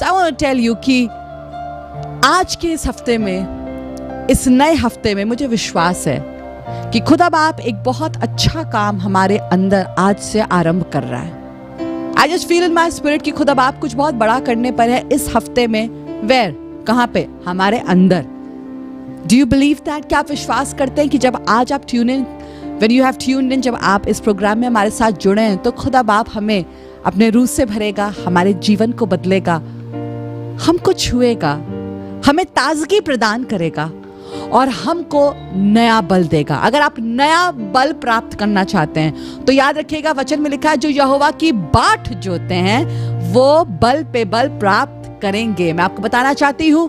So I want to tell you कि आज के इस हफ्ते में, इस नए हफ्ते में मुझे विश्वास है कि खुदा बाप एक बहुत अच्छा काम हमारे अंदर आज से आरंभ कर रहा है। I just feel in my spirit कि खुदा बाप कुछ बहुत बड़ा करने पर है इस हफ्ते में। वेयर, कहाँ पे? हमारे अंदर। Do you believe that? क्या आप विश्वास करते हैं कि जब आज आप tune in, when you have tuned in, जब आप इस प्रोग्राम में हमारे साथ जुड़े हैं, तो खुदा बाप हमें अपने रूह से भरेगा, हमारे जीवन को बदलेगा, हमको छुएगा, हमें ताजगी प्रदान करेगा और हमको नया बल देगा। अगर आप नया बल प्राप्त करना चाहते हैं तो याद रखिएगा, वचन में लिखा है जो यहोवा की बाट जोते हैं वो बल पे बल प्राप्त करेंगे। मैं आपको बताना चाहती हूँ,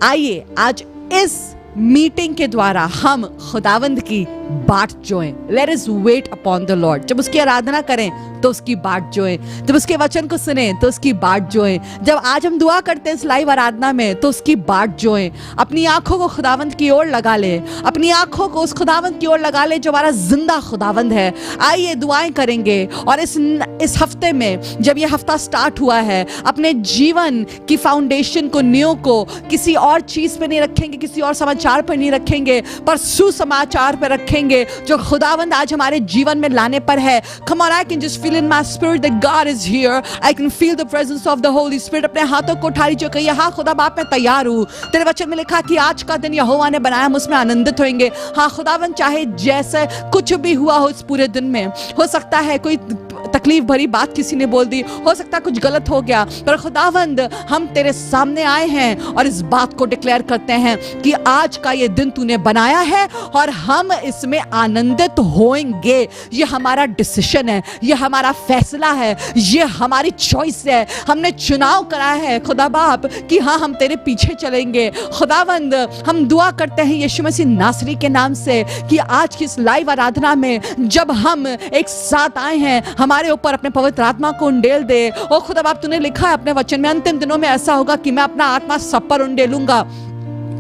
आइए आज इस मीटिंग के द्वारा हम खुदावंद की बाट जोएं। Let us wait upon the Lord. जब उसकी आराधना करें तो उसकी बाट जोएं, जब उसके वचन को सुने तो उसकी बाट जोएं, जब आज हम दुआ करते हैं इस लाइव आराधना में तो उसकी बाट जोएं। अपनी आंखों को खुदावंद की ओर लगा ले, अपनी आंखों को उस खुदावंद की ओर लगा ले जो हमारा जिंदा खुदावंद है। आइए दुआएं करेंगे और इस हफ्ते में, जब ये हफ्ता स्टार्ट हुआ है, अपने जीवन की फाउंडेशन को, नींव को किसी और चीज पे नहीं रखेंगे, किसी और समाचार पर नहीं रखेंगे, पर सुसमाचार पर रखेंगे जो खुदावंद आज हमारे जीवन में लाने पर है। Come on, I can just feel in my spirit that God is here. I can feel the presence of the Holy Spirit. अपने हाथों को उठा लीजिए, कहिए हाँ खुदा बाप मैं तैयार हूँ। तेरे वचन में लिखा कि आज का दिन यहोवा ने बनाया, हम उसमें आनंदित होंगे। हाँ खुदावंद, चाहे जैसे कुछ भी हुआ हो इस पूरे दिन में, हो सकता है कोई तकलीफ भरी बात किसी ने बोल दी, हो सकता है कुछ गलत हो गया, पर खुदावंद हम तेरे सामने आए हैं और इस बात को डिक्लेयर करते हैं कि आज का ये दिन तूने बनाया है और हम इसमें आनंदित होंगे। ये हमारा डिसीजन है, ये हमारा फैसला है, ये हमारी चॉइस है। हमने चुनाव करा है खुदा बाप कि हाँ हम तेरे पीछे चलेंगे। खुदावंद हम दुआ करते हैं यीशु मसीह नासरी के नाम से कि आज की इस लाइव आराधना में जब हम एक साथ आए हैं, हमारे ऊपर अपने पवित्र आत्मा को उंडेल दे। ओ खुदा बाप, तूने लिखा है अपने वचन में, अंतिम दिनों में ऐसा होगा कि मैं अपना आत्मा सब पर उंडेलूंगा।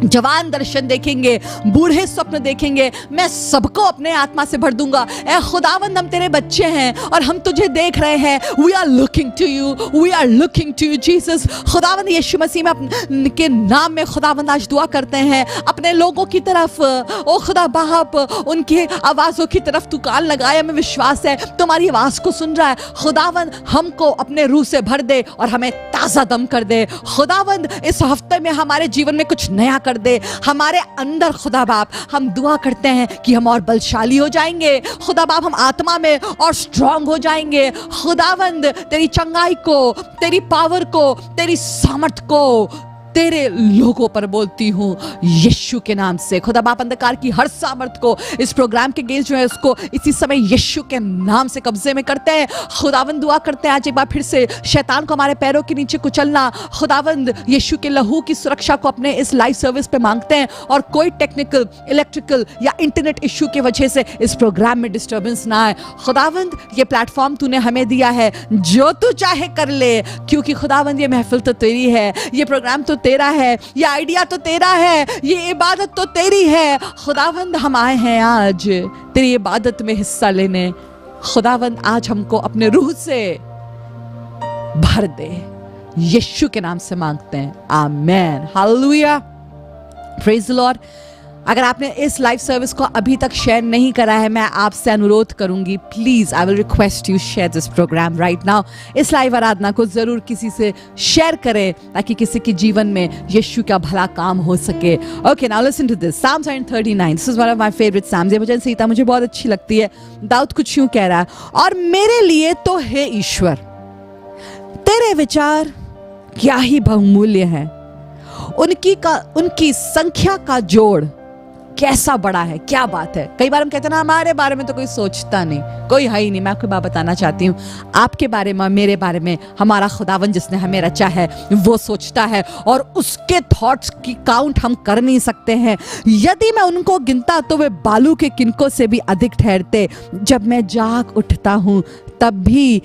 जवान दर्शन देखेंगे, बूढ़े स्वप्न देखेंगे, मैं सबको अपने आत्मा से भर दूंगा। ए खुदावंद, हम तेरे बच्चे हैं और हम तुझे देख रहे हैं। We are looking to you, we are looking to you Jesus. खुदावंद यीशु मसीह में के नाम में खुदावंद आज दुआ करते हैं अपने लोगों की तरफ। ओ खुदा बाप, उनकी आवाज़ों की तरफ तू कान लगाए। हमें विश्वास है तुम्हारी आवाज़ को सुन रहा है। खुदावंद हमको अपने रूह से भर दे और हमें ताज़ा दम कर दे। खुदावंद इस हफ्ते में हमारे जीवन में कुछ नया कर दे हमारे अंदर। खुदा बाप, हम दुआ करते हैं कि हम और बलशाली हो जाएंगे। खुदा बाप, हम आत्मा में और स्ट्रांग हो जाएंगे। खुदावंद तेरी चंगाई को, तेरी पावर को, तेरी सामर्थ को तेरे लोगों पर बोलती हूँ यीशु के नाम से। खुदा बाप, अंधकार की हर सामर्थ को इस प्रोग्राम के गेस्ट जो है उसको इसी समय यीशु के नाम से कब्जे में करते हैं। खुदावंद दुआ करते हैं आज एक बार फिर से शैतान को हमारे पैरों के नीचे कुचलना। खुदावंद यीशु के लहू की सुरक्षा को अपने इस लाइव सर्विस पे मांगते हैं और कोई टेक्निकल, इलेक्ट्रिकल या इंटरनेट इश्यू की वजह से इस प्रोग्राम में डिस्टर्बेंस ना आए। खुदावंद, ये प्लेटफॉर्म तूने हमें दिया है, जो तू चाहे कर ले, क्योंकि खुदावंद ये महफिल तो तेरी है, ये प्रोग्राम तो तेरा है, ये आइडिया तो तेरा है, ये इबादत तो तेरी है। खुदावंद, हम आए हैं आज तेरी इबादत में हिस्सा लेने। खुदावंद, आज हमको अपने रूह से भर दे। यीशु के नाम से मांगते हैं, आमेन, हालेलुया, प्रेज द लॉर्ड। अगर आपने इस लाइव सर्विस को अभी तक शेयर नहीं करा है, मैं आपसे अनुरोध करूंगी, please I will request you share this programme right now. इस लाइव आराधना को जरूर किसी से शेयर करें ताकि किसी के जीवन में यीशु का भला काम हो सके। Okay, now listen to this, Psalm 139, this is one of my favourite psalms. ये भजन संहिता मुझे बहुत अच्छी लगती है। दाऊद कुछ यूं कह रहा है, और मेरे लिए तो हे ईश्वर तेरे विचार क्या ही बहुमूल्य है, उनकी संख्या का जोड़ कैसा बड़ा है। क्या बात है। कई बार हम कहते हैं ना हमारे बारे में तो कोई सोचता नहीं, कोई है ही नहीं। मैं आपको बात बताना चाहती हूँ, आपके बारे में, मेरे बारे में हमारा खुदावन जिसने हमें रचा है वो सोचता है और उसके थॉट्स की काउंट हम कर नहीं सकते हैं। यदि मैं उनको गिनता तो वे बालू के किनकों से भी अधिक ठहरते। जब मैं जाग उठता हूँ तब भी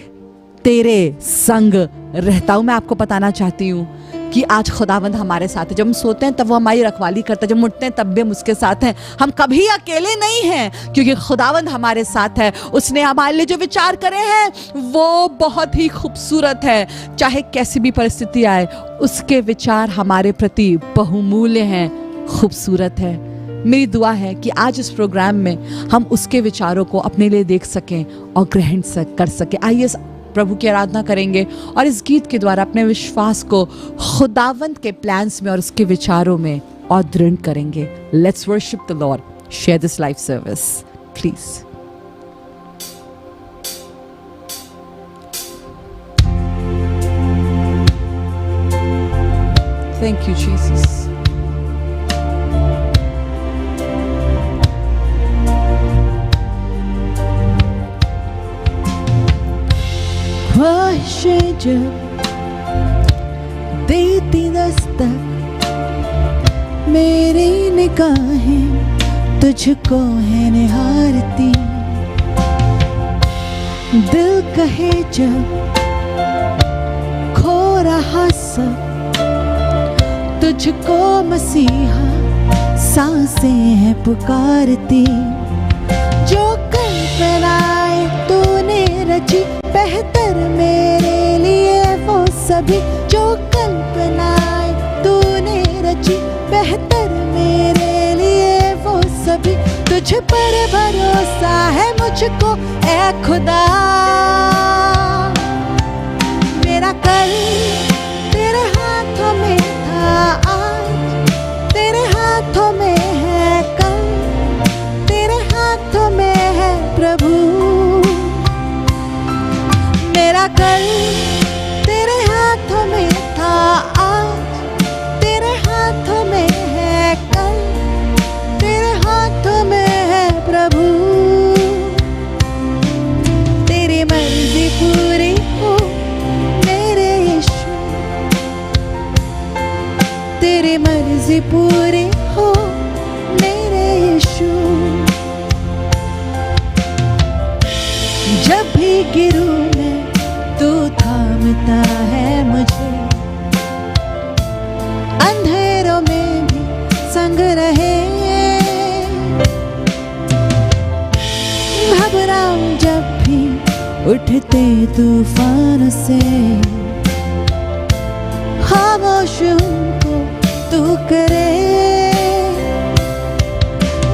तेरे संग रहता हूँ। मैं आपको बताना चाहती हूँ कि आज खुदावंद हमारे साथ है। जब हम सोते हैं तब वो हमारी रखवाली करता है, जब हम उठते हैं तब भी हम उसके साथ हैं। हम कभी अकेले नहीं हैं क्योंकि खुदावंद हमारे साथ है। उसने हमारे लिए जो विचार करे हैं वो बहुत ही खूबसूरत है। चाहे कैसी भी परिस्थिति आए, उसके विचार हमारे प्रति बहुमूल्य हैं, खूबसूरत है। मेरी दुआ है कि आज इस प्रोग्राम में हम उसके विचारों को अपने लिए देख सकें और ग्रहण कर सकें। आइए प्रभु की आराधना करेंगे और इस गीत के द्वारा अपने विश्वास को खुदावंद के प्लान्स में और उसके विचारों में और दृढ़ करेंगे। Let's worship the Lord, share this live service please. Thank you, Jesus. ख्वाहिशें जब देती दस्तक, मेरी निगाहें तुझको है निहारती। दिल कहे जब खो रहा सब, तुझको मसीहा सांसें हैं पुकारती। जो कल्पनाएं तूने रची बेहतर मेरे लिए वो सभी, जो कल्पनाएं तूने रची बेहतर मेरे लिए वो सभी। तुझ पर भरोसा है मुझको ऐ खुदा, मेरा कल तेरे हाथों में था, आज तेरे हाथों में है, कल तेरे हाथों में है प्रभु। मेरा कल तेरे हाथों में था, आज तेरे हाथों में है, कल तेरे हाथों में है प्रभु। तेरी मर्जी पूरी हो मेरे यीशु, तेरी मर्जी पूरी हो मेरे यीशु। जब भी गिरूं मैं तू थामता है मुझे, अंधेरों में भी संग रहे। घबराऊं जब भी उठते तूफान से, खामोश उनको तू करे।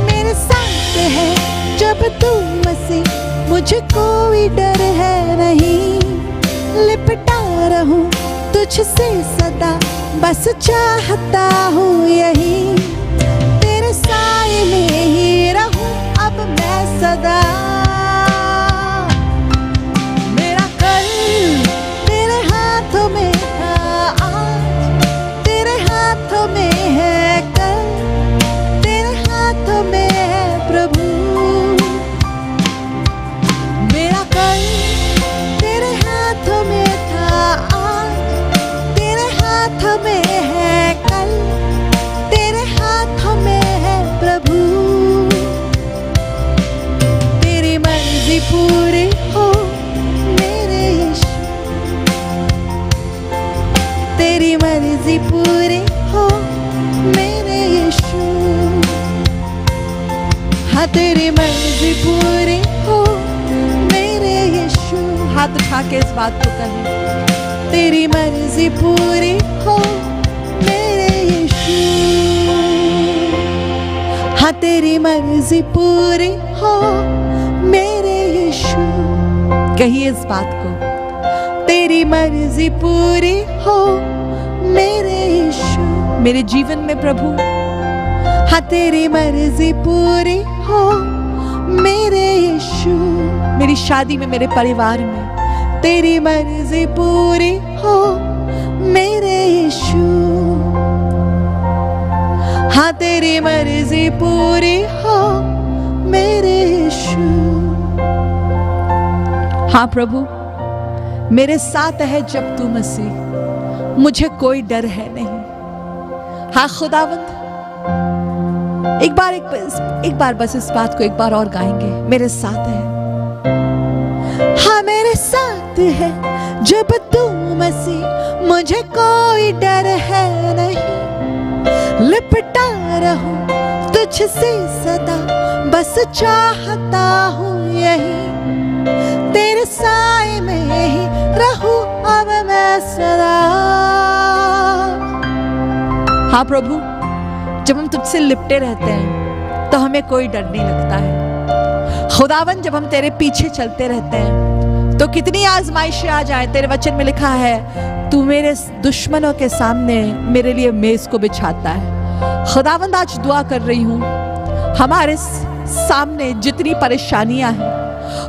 मेरे साथ है जब तू मसीह, मुझे कोई डर है नहीं। लिपटा रहूं तुझसे सदा, बस चाहता हूँ यही। तेरे साए में ही रहूं अब मैं सदा। मेरा कल तेरे हाथों में था, आज तेरे हाथों में है, कल तेरे हाथों में है प्रभु। मेरा कल तेरे हाथों में था, आज तेरे हाथों में है, कल तेरे हाथों में है प्रभु। तेरी मर्जी पूरी हो मेरे यीशु, तेरी मर्जी पूरी हो मेरे यीशु। हाँ तेरी मर्जी पूरी हो मेरे यीशु। हाथ उठा के इस बात को कहें, तेरी मर्जी पूरी हो मेरे यीशु। हाँ तेरी मर्जी पूरी हो मेरे यीशु। कहिए इस बात को, तेरी मर्जी पूरी हो मेरे यीशु। मेरे जीवन में प्रभु, हाँ तेरी मर्जी पूरी हो मेरे यीशु। मेरी शादी में, मेरे परिवार में तेरी मर्जी पूरी हो मेरे यीशु। हाँ तेरी मर्जी पूरी हो मेरे यीशु। हाँ प्रभु, मेरे साथ है जब तू मसीह, मुझे कोई डर है नहीं। हाँ खुदावंद, एक बार बस इस बात को एक बार और गाएंगे। मेरे साथ है, हाँ मेरे साथ है जब तू मसीह मुझे कोई डर है नहीं, लिपटा रहूं तुझसे सदा, बस चाहता हूँ यही, तेरे साए में ही रहूं अब मैं सदा। हाँ प्रभु, जब हम तुझसे लिपटे रहते हैं तो हमें कोई डर नहीं लगता है। खुदावन, जब हम तेरे पीछे चलते रहते हैं तो कितनी आजमाइशें आ जाए, तेरे वचन में लिखा है तू मेरे दुश्मनों के सामने मेरे लिए मेज को बिछाता है। खुदावंद, आज दुआ कर रही हूँ, हमारे सामने जितनी परेशानियां हैं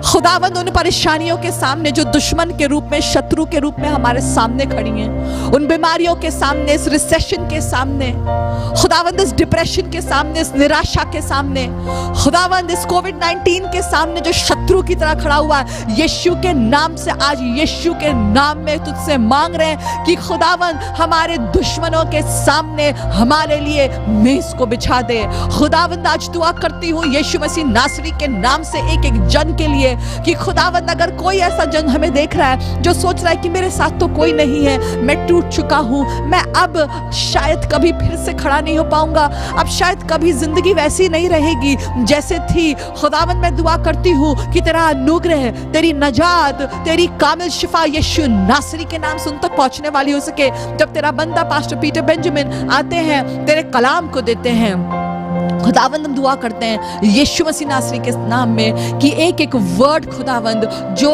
खुदावंद, उन परेशानियों के सामने जो दुश्मन के रूप में, शत्रु के रूप में हमारे सामने खड़ी हैं, उन बीमारियों के सामने, इस रिसेशन के सामने खुदावंद, इस डिप्रेशन के सामने, इस निराशा के सामने खुदावंद, इस कोविड-19 के सामने जो शत्रु की तरह खड़ा हुआ है, यीशु के नाम से आज यीशु के नाम में तुझसे मांग रहे हैं कि खुदावंद हमारे दुश्मनों के सामने हमारे लिए मेज को बिछा दे। खुदावंद, आज दुआ करती हूँ यीशु मसीह नासरी के नाम से एक एक जन के लिए कि खुदावंद, अगर कोई ऐसा जन हमें देख रहा है जो सोच रहा है कि मेरे साथ तो कोई नहीं है, मैं टूट चुका हूं, मैं अब शायद कभी फिर से खड़ा नहीं हो पाऊंगा, अब शायद कभी जिंदगी वैसी नहीं रहेगी जैसे थी। खुदावंद, मैं दुआ करती हूं कि तेरा अनुग्रह, तेरी नजात, तेरी कामिल शिफा यीशु नासरी के नाम से उन तक पहुंचने वाली हो सके। जब तेरा बंदा पास्टर पीटर बेंजामिन आते हैं, तेरे कलाम को देते हैं, खुदावंद हम दुआ करते हैं यीशु मसीह नासरी के नाम में कि एक एक वर्ड खुदावंद जो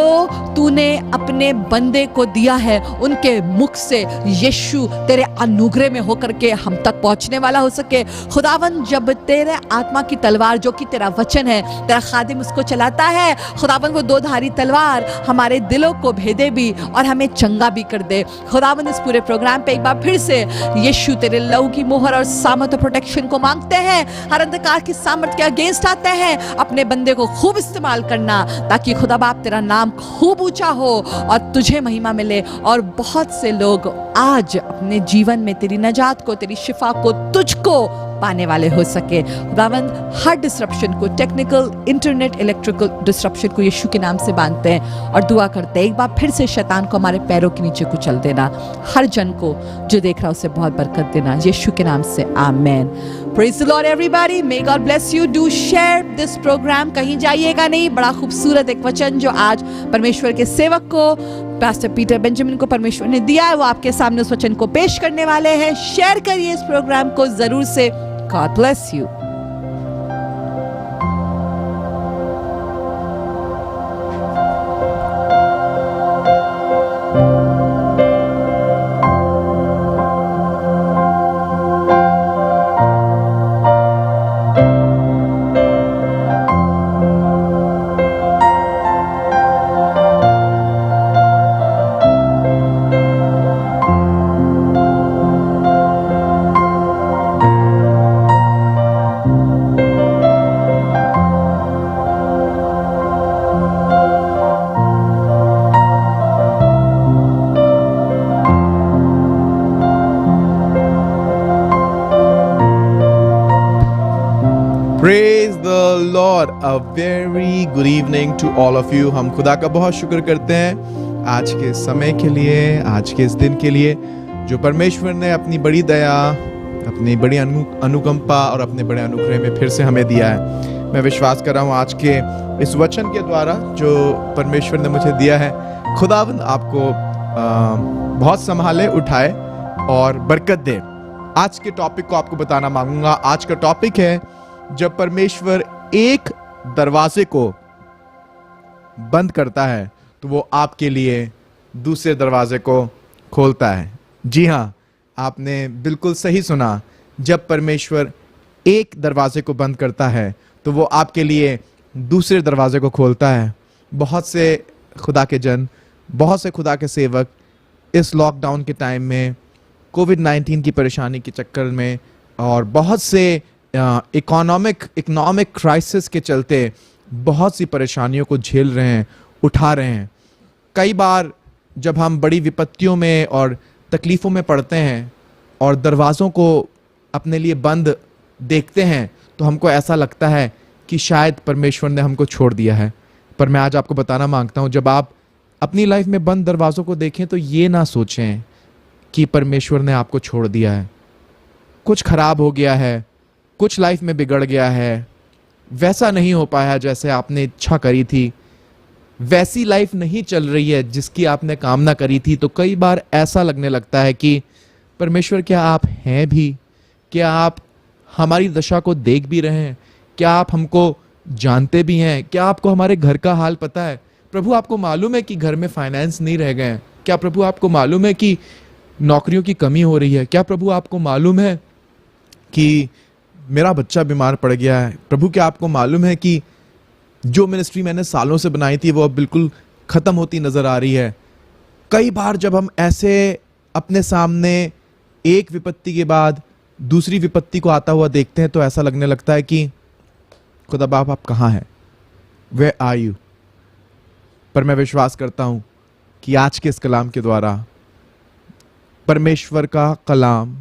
तूने अपने बंदे को दिया है, उनके मुख से यीशु तेरे अनुग्रह में होकर के हम तक पहुंचने वाला हो सके। खुदावंद, जब तेरे आत्मा की तलवार जो कि तेरा वचन है, तेरा खादिम उसको चलाता है, खुदावंद वो दो धारी तलवार हमारे दिलों को भेदे भी और हमें चंगा भी कर दे। खुदावंद, इस पूरे प्रोग्राम पे एक बार फिर से यीशु तेरे लहू की मोहर और सामर्थ और प्रोटेक्शन को मांगते हैं। हर अंधकार की सामर्थ के अगेंस्ट आते हैं, अपने बंदे को खूब इस्तेमाल करना ताकि खुदा बाप तेरा नाम खूब ऊंचा हो और तुझे महिमा मिले और बहुत से लोग आज अपने जीवन में तेरी नजात को, तेरी शिफा को, तुझको पाने वाले हो सके। खुदावंद, हर डिस्ट्रप्शन को, टेक्निकल, इंटरनेट, इलेक्ट्रिकल डिस्ट्रप्शन को यीशु के नाम से बांधते हैं और दुआ करते हैं एक बार फिर से शैतान को हमारे पैरों के नीचे कुचल देना। हर जन को जो देख रहा है उसे बहुत बरकत देना यीशु के नाम से, आमेन। Praise the Lord everybody, may God bless you. Do share this program, कहीं जाइएगा नहीं। बड़ा खूबसूरत एक वचन जो आज परमेश्वर के सेवक को, पास्टर पीटर बेंजामिन को परमेश्वर ने दिया है, वो आपके सामने उस वचन को पेश करने वाले हैं। शेयर करिए इस प्रोग्राम को जरूर से। God bless you. Praise the Lord. A very good evening to all of you. हम खुदा का बहुत शुक्र करते हैं आज के समय के लिए, आज के इस दिन के लिए जो परमेश्वर ने अपनी बड़ी दया, अपनी बड़ी अनुकंपा और अपने बड़े अनुग्रह में फिर से हमें दिया है। मैं विश्वास कर रहा हूँ आज के इस वचन के द्वारा जो परमेश्वर ने मुझे दिया है, खुदावंद आपको बहुत संभाले, उठाए और बरकत दे। आज के टॉपिक को आपको बताना मांगूंगा। आज का टॉपिक है जब परमेश्वर एक दरवाजे को बंद करता है तो वो आपके लिए दूसरे दरवाजे को खोलता है। जी हाँ, आपने बिल्कुल सही सुना। जब परमेश्वर एक दरवाजे को बंद करता है तो वो आपके लिए दूसरे दरवाजे को खोलता है। बहुत से खुदा के जन, बहुत से खुदा के सेवक इस लॉकडाउन के टाइम में, कोविड-19 की परेशानी के चक्कर में और बहुत से इकोनॉमिक क्राइसिस के चलते बहुत सी परेशानियों को झेल रहे हैं, उठा रहे हैं। कई बार जब हम बड़ी विपत्तियों में और तकलीफ़ों में पड़ते हैं और दरवाज़ों को अपने लिए बंद देखते हैं तो हमको ऐसा लगता है कि शायद परमेश्वर ने हमको छोड़ दिया है। पर मैं आज आपको बताना मांगता हूँ, जब आप अपनी लाइफ में बंद दरवाजों को देखें तो ये ना सोचें कि परमेश्वर ने आपको छोड़ दिया है, कुछ खराब हो गया है, कुछ लाइफ में बिगड़ गया है, वैसा नहीं हो पाया जैसे आपने इच्छा करी थी, वैसी लाइफ नहीं चल रही है जिसकी आपने कामना करी थी। तो कई बार ऐसा लगने लगता है कि परमेश्वर क्या आप हैं भी? क्या आप हमारी दशा को देख भी रहे हैं? क्या आप हमको जानते भी हैं? क्या आपको हमारे घर का हाल पता है? प्रभु आपको मालूम है कि घर में फाइनेंस नहीं रह गए हैं? क्या प्रभु आपको मालूम है कि नौकरियों की कमी हो रही है? क्या प्रभु आपको मालूम है कि मेरा बच्चा बीमार पड़ गया है? प्रभु क्या आपको मालूम है कि जो मिनिस्ट्री मैंने सालों से बनाई थी वो अब बिल्कुल खत्म होती नजर आ रही है? कई बार जब हम ऐसे अपने सामने एक विपत्ति के बाद दूसरी विपत्ति को आता हुआ देखते हैं तो ऐसा लगने लगता है कि खुदा बाप आप कहाँ हैं? Where are you? पर मैं विश्वास करता हूं कि आज के इस कलाम के द्वारा परमेश्वर का कलाम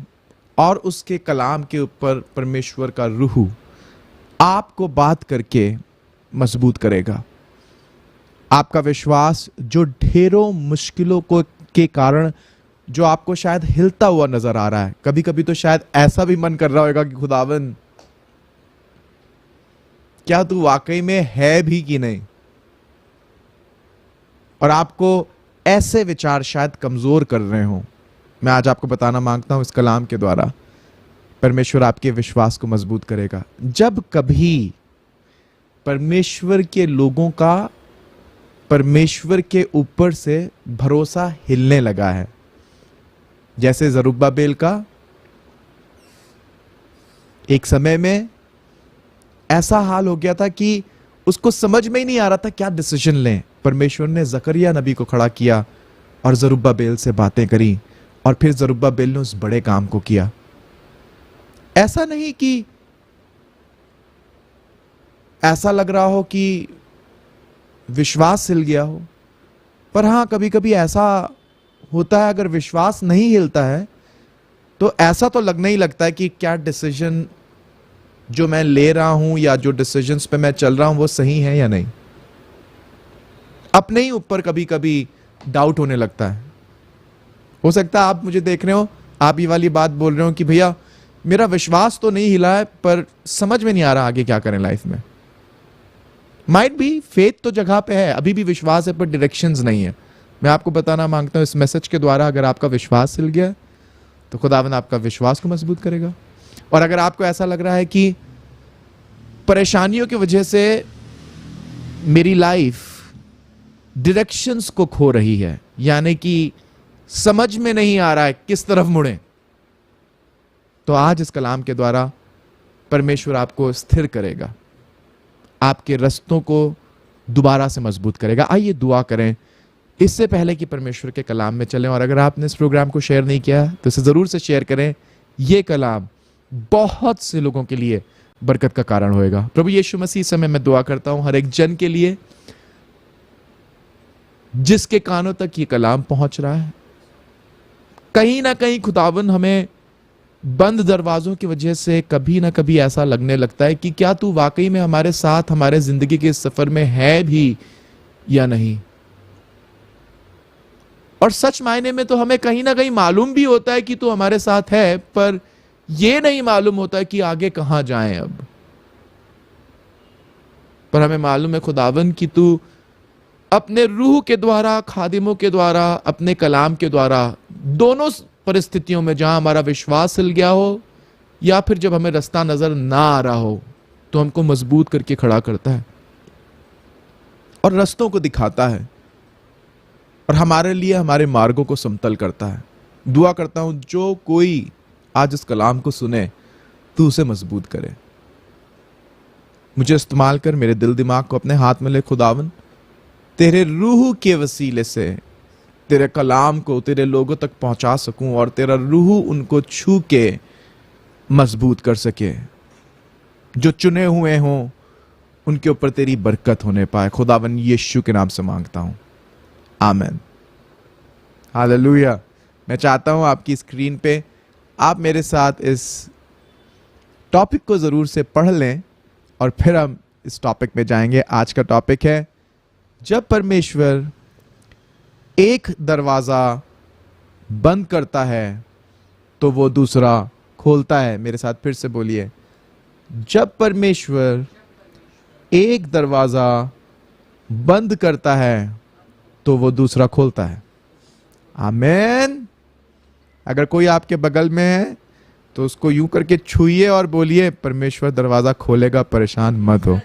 और उसके कलाम के ऊपर परमेश्वर का रूह आपको बात करके मजबूत करेगा। आपका विश्वास जो ढेरों मुश्किलों को के कारण जो आपको शायद हिलता हुआ नजर आ रहा है, कभी कभी तो शायद ऐसा भी मन कर रहा होगा कि खुदावन क्या तू वाकई में है भी कि नहीं, और आपको ऐसे विचार शायद कमजोर कर रहे हो। मैं आज आपको बताना मांगता हूं इस कलाम के द्वारा परमेश्वर आपके विश्वास को मजबूत करेगा। जब कभी परमेश्वर के लोगों का परमेश्वर के ऊपर से भरोसा हिलने लगा है, जैसे जरुब्बाबेल का एक समय में ऐसा हाल हो गया था कि उसको समझ में ही नहीं आ रहा था क्या डिसीजन लें। परमेश्वर ने जकरिया नबी को खड़ा किया और जरुब्बाबेल से बातें करी और फिर जरुब्बाबेल ने उस बड़े काम को किया। ऐसा नहीं कि ऐसा लग रहा हो कि विश्वास हिल गया हो, पर हां कभी कभी ऐसा होता है अगर विश्वास नहीं हिलता है तो ऐसा तो लगने ही लगता है कि क्या डिसीजन जो मैं ले रहा हूं या जो डिसीजंस पे मैं चल रहा हूं वो सही है या नहीं। अपने ही ऊपर कभी कभी डाउट होने लगता है। हो सकता है आप मुझे देख रहे हो, आप ये वाली बात बोल रहे हो कि भैया मेरा विश्वास तो नहीं हिला है पर समझ में नहीं आ रहा आगे क्या करें लाइफ में। माइट बी फेथ तो जगह पे है, अभी भी विश्वास है पर डायरेक्शंस नहीं है। मैं आपको बताना मांगता हूं इस मैसेज के द्वारा अगर आपका विश्वास हिल गया तो खुदावंद आपका विश्वास को मजबूत करेगा। और अगर आपको ऐसा लग रहा है कि परेशानियों की वजह से मेरी लाइफ डायरेक्शंस को खो रही है, यानी कि समझ में नहीं आ रहा है किस तरफ मुड़े, तो आज इस कलाम के द्वारा परमेश्वर आपको स्थिर करेगा, आपके रास्तों को दोबारा से मजबूत करेगा। आइए दुआ करें इससे पहले कि परमेश्वर के कलाम में चलें। और अगर आपने इस प्रोग्राम को शेयर नहीं किया तो इसे जरूर से शेयर करें। यह कलाम बहुत से लोगों के लिए बरकत का कारण होएगा। प्रभु यीशु मसीह समय मैं दुआ करता हूं हर एक जन के लिए जिसके कानों तक ये कलाम पहुंच रहा है। कहीं ना कहीं खुदावन हमें बंद दरवाजों की वजह से कभी ना कभी ऐसा लगने लगता है कि क्या तू वाकई में हमारे साथ हमारे जिंदगी के इस सफर में है भी या नहीं। और सच मायने में तो हमें कहीं ना कहीं मालूम भी होता है कि तू हमारे साथ है, पर यह नहीं मालूम होता है कि आगे कहां जाएं अब। पर हमें मालूम है खुदावन कि तू अपने रूह के द्वारा, खादिमों के द्वारा, अपने कलाम के द्वारा, दोनों परिस्थितियों में जहां हमारा विश्वास हिल गया हो या फिर जब हमें रास्ता नजर ना आ रहा हो तो हमको मजबूत करके खड़ा करता है और रास्तों को दिखाता है और हमारे लिए हमारे मार्गों को समतल करता है। दुआ करता हूं जो कोई आज इस कलाम को सुने तू उसे मजबूत करे। मुझे इस्तेमाल कर, मेरे दिल दिमाग को अपने हाथ में ले खुदावन, तेरे रूह के वसीले से तेरे कलाम को तेरे लोगों तक पहुंचा सकूं और तेरा रूह उनको छू के मजबूत कर सके। जो चुने हुए हों उनके ऊपर तेरी बरकत होने पाए। खुदावन यीशु के नाम से मांगता हूं, आमीन, हालेलुया। मैं चाहता हूं आपकी स्क्रीन पे आप मेरे साथ इस टॉपिक को जरूर से पढ़ लें और फिर हम इस टॉपिक पे जाएंगे। आज का टॉपिक है जब परमेश्वर एक दरवाजा बंद करता है तो वो दूसरा खोलता है। मेरे साथ फिर से बोलिए, जब परमेश्वर एक दरवाजा बंद करता है तो वो दूसरा खोलता है। आमीन। अगर कोई आपके बगल में है तो उसको यूं करके छुइए और बोलिए, परमेश्वर दरवाजा खोलेगा, परेशान मत हो।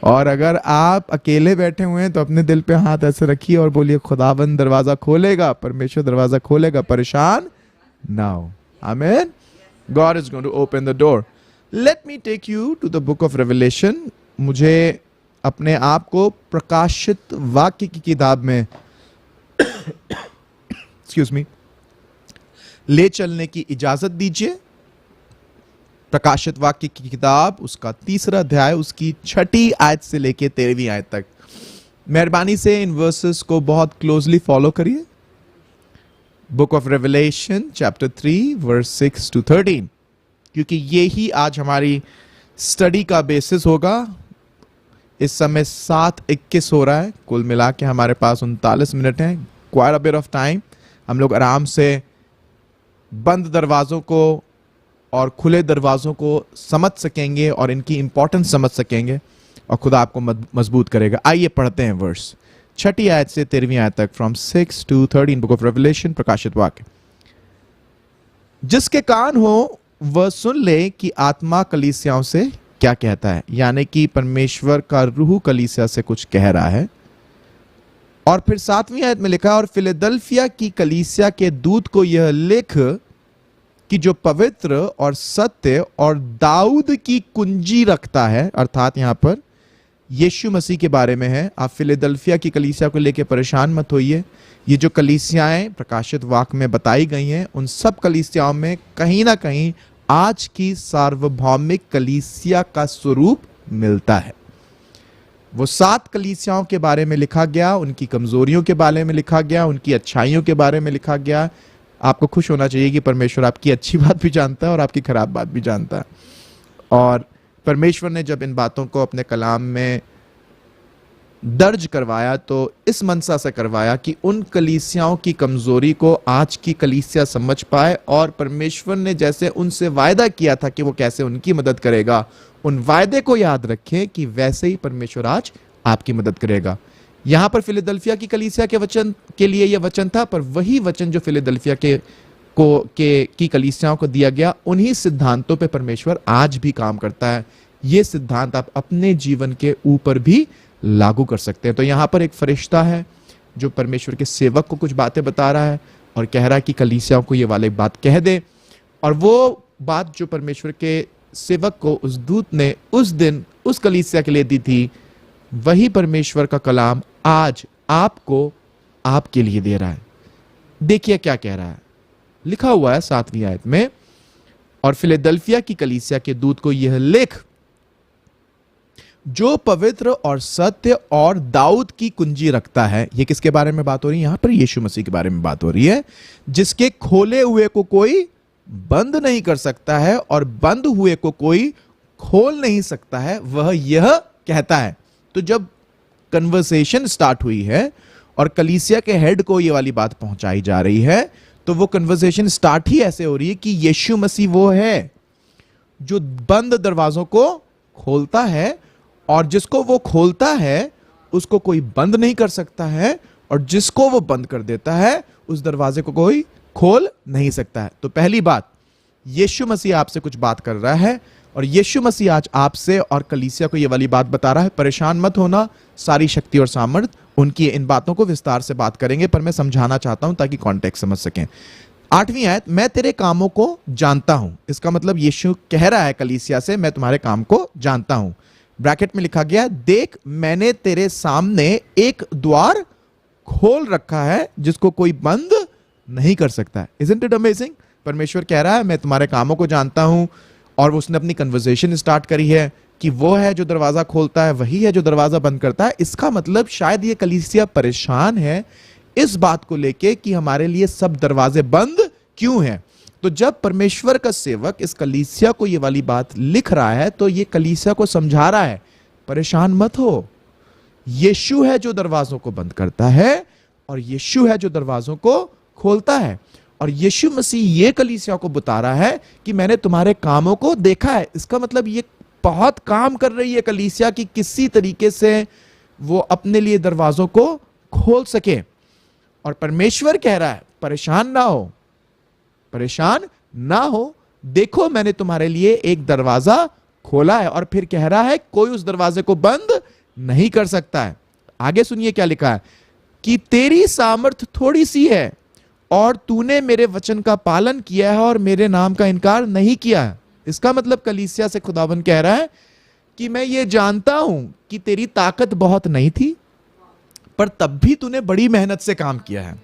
और अगर आप अकेले बैठे हुए हैं तो अपने दिल पे हाथ ऐसे रखिए और बोलिए, खुदावंद दरवाजा खोलेगा, परमेश्वर दरवाजा खोलेगा, परेशान ना हो। आमीन। God is going to open the door. Let me take you to the book of Revelation. मुझे अपने आप को प्रकाशित वाक्य की किताब में excuse me, ले चलने की इजाजत दीजिए। प्रकाशित वाक्य की किताब, उसका 3रा अध्याय, उसकी 6ठी आयत से लेके 13वीं आयत तक। मेहरबानी से इन वर्सेस को बहुत क्लोजली फॉलो करिए। Book of Revelation chapter 3 verse 6 to 13, क्योंकि ये ही आज हमारी स्टडी का बेसिस होगा। इस समय 7:21 हो रहा है। कुल मिला के हमारे पास 39 मिनट हैं, quite a bit of time. हम लोग आराम से बंद दरवाजों को और खुले दरवाजों को समझ सकेंगे और इनकी इंपॉर्टेंस समझ सकेंगे और खुदा आपको मजबूत करेगा। आइए पढ़ते हैं वर्स 6ठी आयत से 13वीं आयत तक, from 6 to 13, book of revelation, प्रकाशित वाक्य। जिसके कान हो वह सुन ले कि आत्मा कलीसियाओं से क्या कहता है। यानी कि परमेश्वर का रूह कलीसिया से कुछ कह रहा है। और फिर 7वीं आयत में लिखा, और फिलडेल्फिया की कलीसिया के दूत को यह लिख कि जो पवित्र और सत्य और दाऊद की कुंजी रखता है, अर्थात यहां पर यीशु मसीह के बारे में है। आप फिलडेल्फिया की कलीसिया को लेकर परेशान मत होइए। ये जो कलीसियाएं प्रकाशित वाक्य में बताई गई हैं, उन सब कलीसियाओं में कहीं ना कहीं आज की सार्वभौमिक कलीसिया का स्वरूप मिलता है। वो 7 कलीसियाओं के बारे में लिखा गया, उनकी कमजोरियों के बारे में लिखा गया, उनकी अच्छाइयों के बारे में लिखा गया। आपको खुश होना चाहिए कि परमेश्वर आपकी अच्छी बात भी जानता है और आपकी खराब बात भी जानता है। और परमेश्वर ने जब इन बातों को अपने कलाम में दर्ज करवाया तो इस मनसा से करवाया कि उन कलीसियाओं की कमजोरी को आज की कलीसिया समझ पाए, और परमेश्वर ने जैसे उनसे वायदा किया था कि वो कैसे उनकी मदद करेगा, उन वायदे को याद रखें कि वैसे ही परमेश्वर आज आपकी मदद करेगा। यहां पर फिलडेल्फिया की कलीसिया के वचन के लिए यह वचन था, पर वही वचन जो फिलडेल्फिया की कलीसियाओं को दिया गया, उन्हीं सिद्धांतों पे परमेश्वर आज भी काम करता है। ये सिद्धांत आप अपने जीवन के ऊपर भी लागू कर सकते हैं। तो यहां पर एक फरिश्ता है जो परमेश्वर के सेवक को कुछ बातें बता रहा है और कह रहा है कि कलीसियाओं को ये वाली बात कह दे। और वो बात जो परमेश्वर के सेवक को उस दूत ने उस दिन उस कलीसिया के लिए दी थी, वही परमेश्वर का कलाम आज आपको आपके लिए दे रहा है। देखिए क्या कह रहा है। लिखा हुआ है 7वीं आयत में, और फिलडेल्फिया की कलीसिया के दूत को यह लिख, जो पवित्र और सत्य और दाऊद की कुंजी रखता है। ये किसके बारे में बात हो रही है? यहां पर यीशु मसीह के बारे में बात हो रही है। जिसके खोले हुए को कोई बंद नहीं कर सकता है और बंद हुए को कोई खोल नहीं सकता है, वह यह कहता है। तो जब कन्वर्सेशन स्टार्ट हुई है और कलीसिया के हेड को ये वाली बात पहुंचाई जा रही है, तो वो कन्वर्सेशन स्टार्ट ही ऐसे हो रही है कि यीशु मसीह वो है जो बंद दरवाजों को खोलता है, और जिसको वो खोलता है उसको कोई बंद नहीं कर सकता है, और जिसको वो बंद कर देता है उस दरवाजे को कोई खोल नहीं सकता है। तो पहली बात, यीशु मसीह आपसे कुछ बात कर रहा है, और यीशु मसीह आज आपसे और कलीसिया को ये वाली बात बता रहा है। परेशान मत होना, सारी शक्ति और सामर्थ उनकी। इन बातों को विस्तार से बात करेंगे, पर मैं समझाना चाहता हूं ताकि कॉन्टेक्स्ट समझ सकें। 8वीं आयत, मैं तेरे कामों को जानता हूं। इसका मतलब यीशु कह रहा है कलीसिया से, मैं तुम्हारे काम को जानता हूं। ब्रैकेट में लिखा गया, देख मैंने तेरे सामने एक द्वार खोल रखा है जिसको कोई बंद नहीं कर सकता है। Isn't it amazing? परमेश्वर कह रहा है मैं तुम्हारे कामों को जानता हूं, और उसने अपनी कन्वर्सेशन स्टार्ट करी है कि वो है जो दरवाजा खोलता है, वही है जो दरवाजा बंद करता है। इसका मतलब शायद ये कलीसिया परेशान है इस बात को लेके कि हमारे लिए सब दरवाजे बंद क्यों हैं। तो जब परमेश्वर का सेवक इस कलीसिया को ये वाली बात लिख रहा है, तो ये कलीसिया को समझा रहा है, परेशान मत हो, यीशु है जो दरवाजों को बंद करता है, और यीशु है जो दरवाजों को खोलता है। और यीशु मसीह ये कलीसिया को बता रहा है कि मैंने तुम्हारे कामों को देखा है। इसका मतलब ये बहुत काम कर रही है कलीसिया की किसी तरीके से वो अपने लिए दरवाजों को खोल सके। और परमेश्वर कह रहा है परेशान ना हो, परेशान ना हो, देखो मैंने तुम्हारे लिए एक दरवाजा खोला है। और फिर कह रहा है कोई उस दरवाजे को बंद नहीं कर सकता है। आगे सुनिए क्या लिखा है कि तेरी सामर्थ थोड़ी सी है और तूने मेरे वचन का पालन किया है और मेरे नाम का इनकार नहीं किया है। इसका मतलब कलीसिया से खुदावन कह रहा है कि मैं ये जानता हूं कि तेरी ताकत बहुत नहीं थी, पर तब भी तूने बड़ी मेहनत से काम किया है।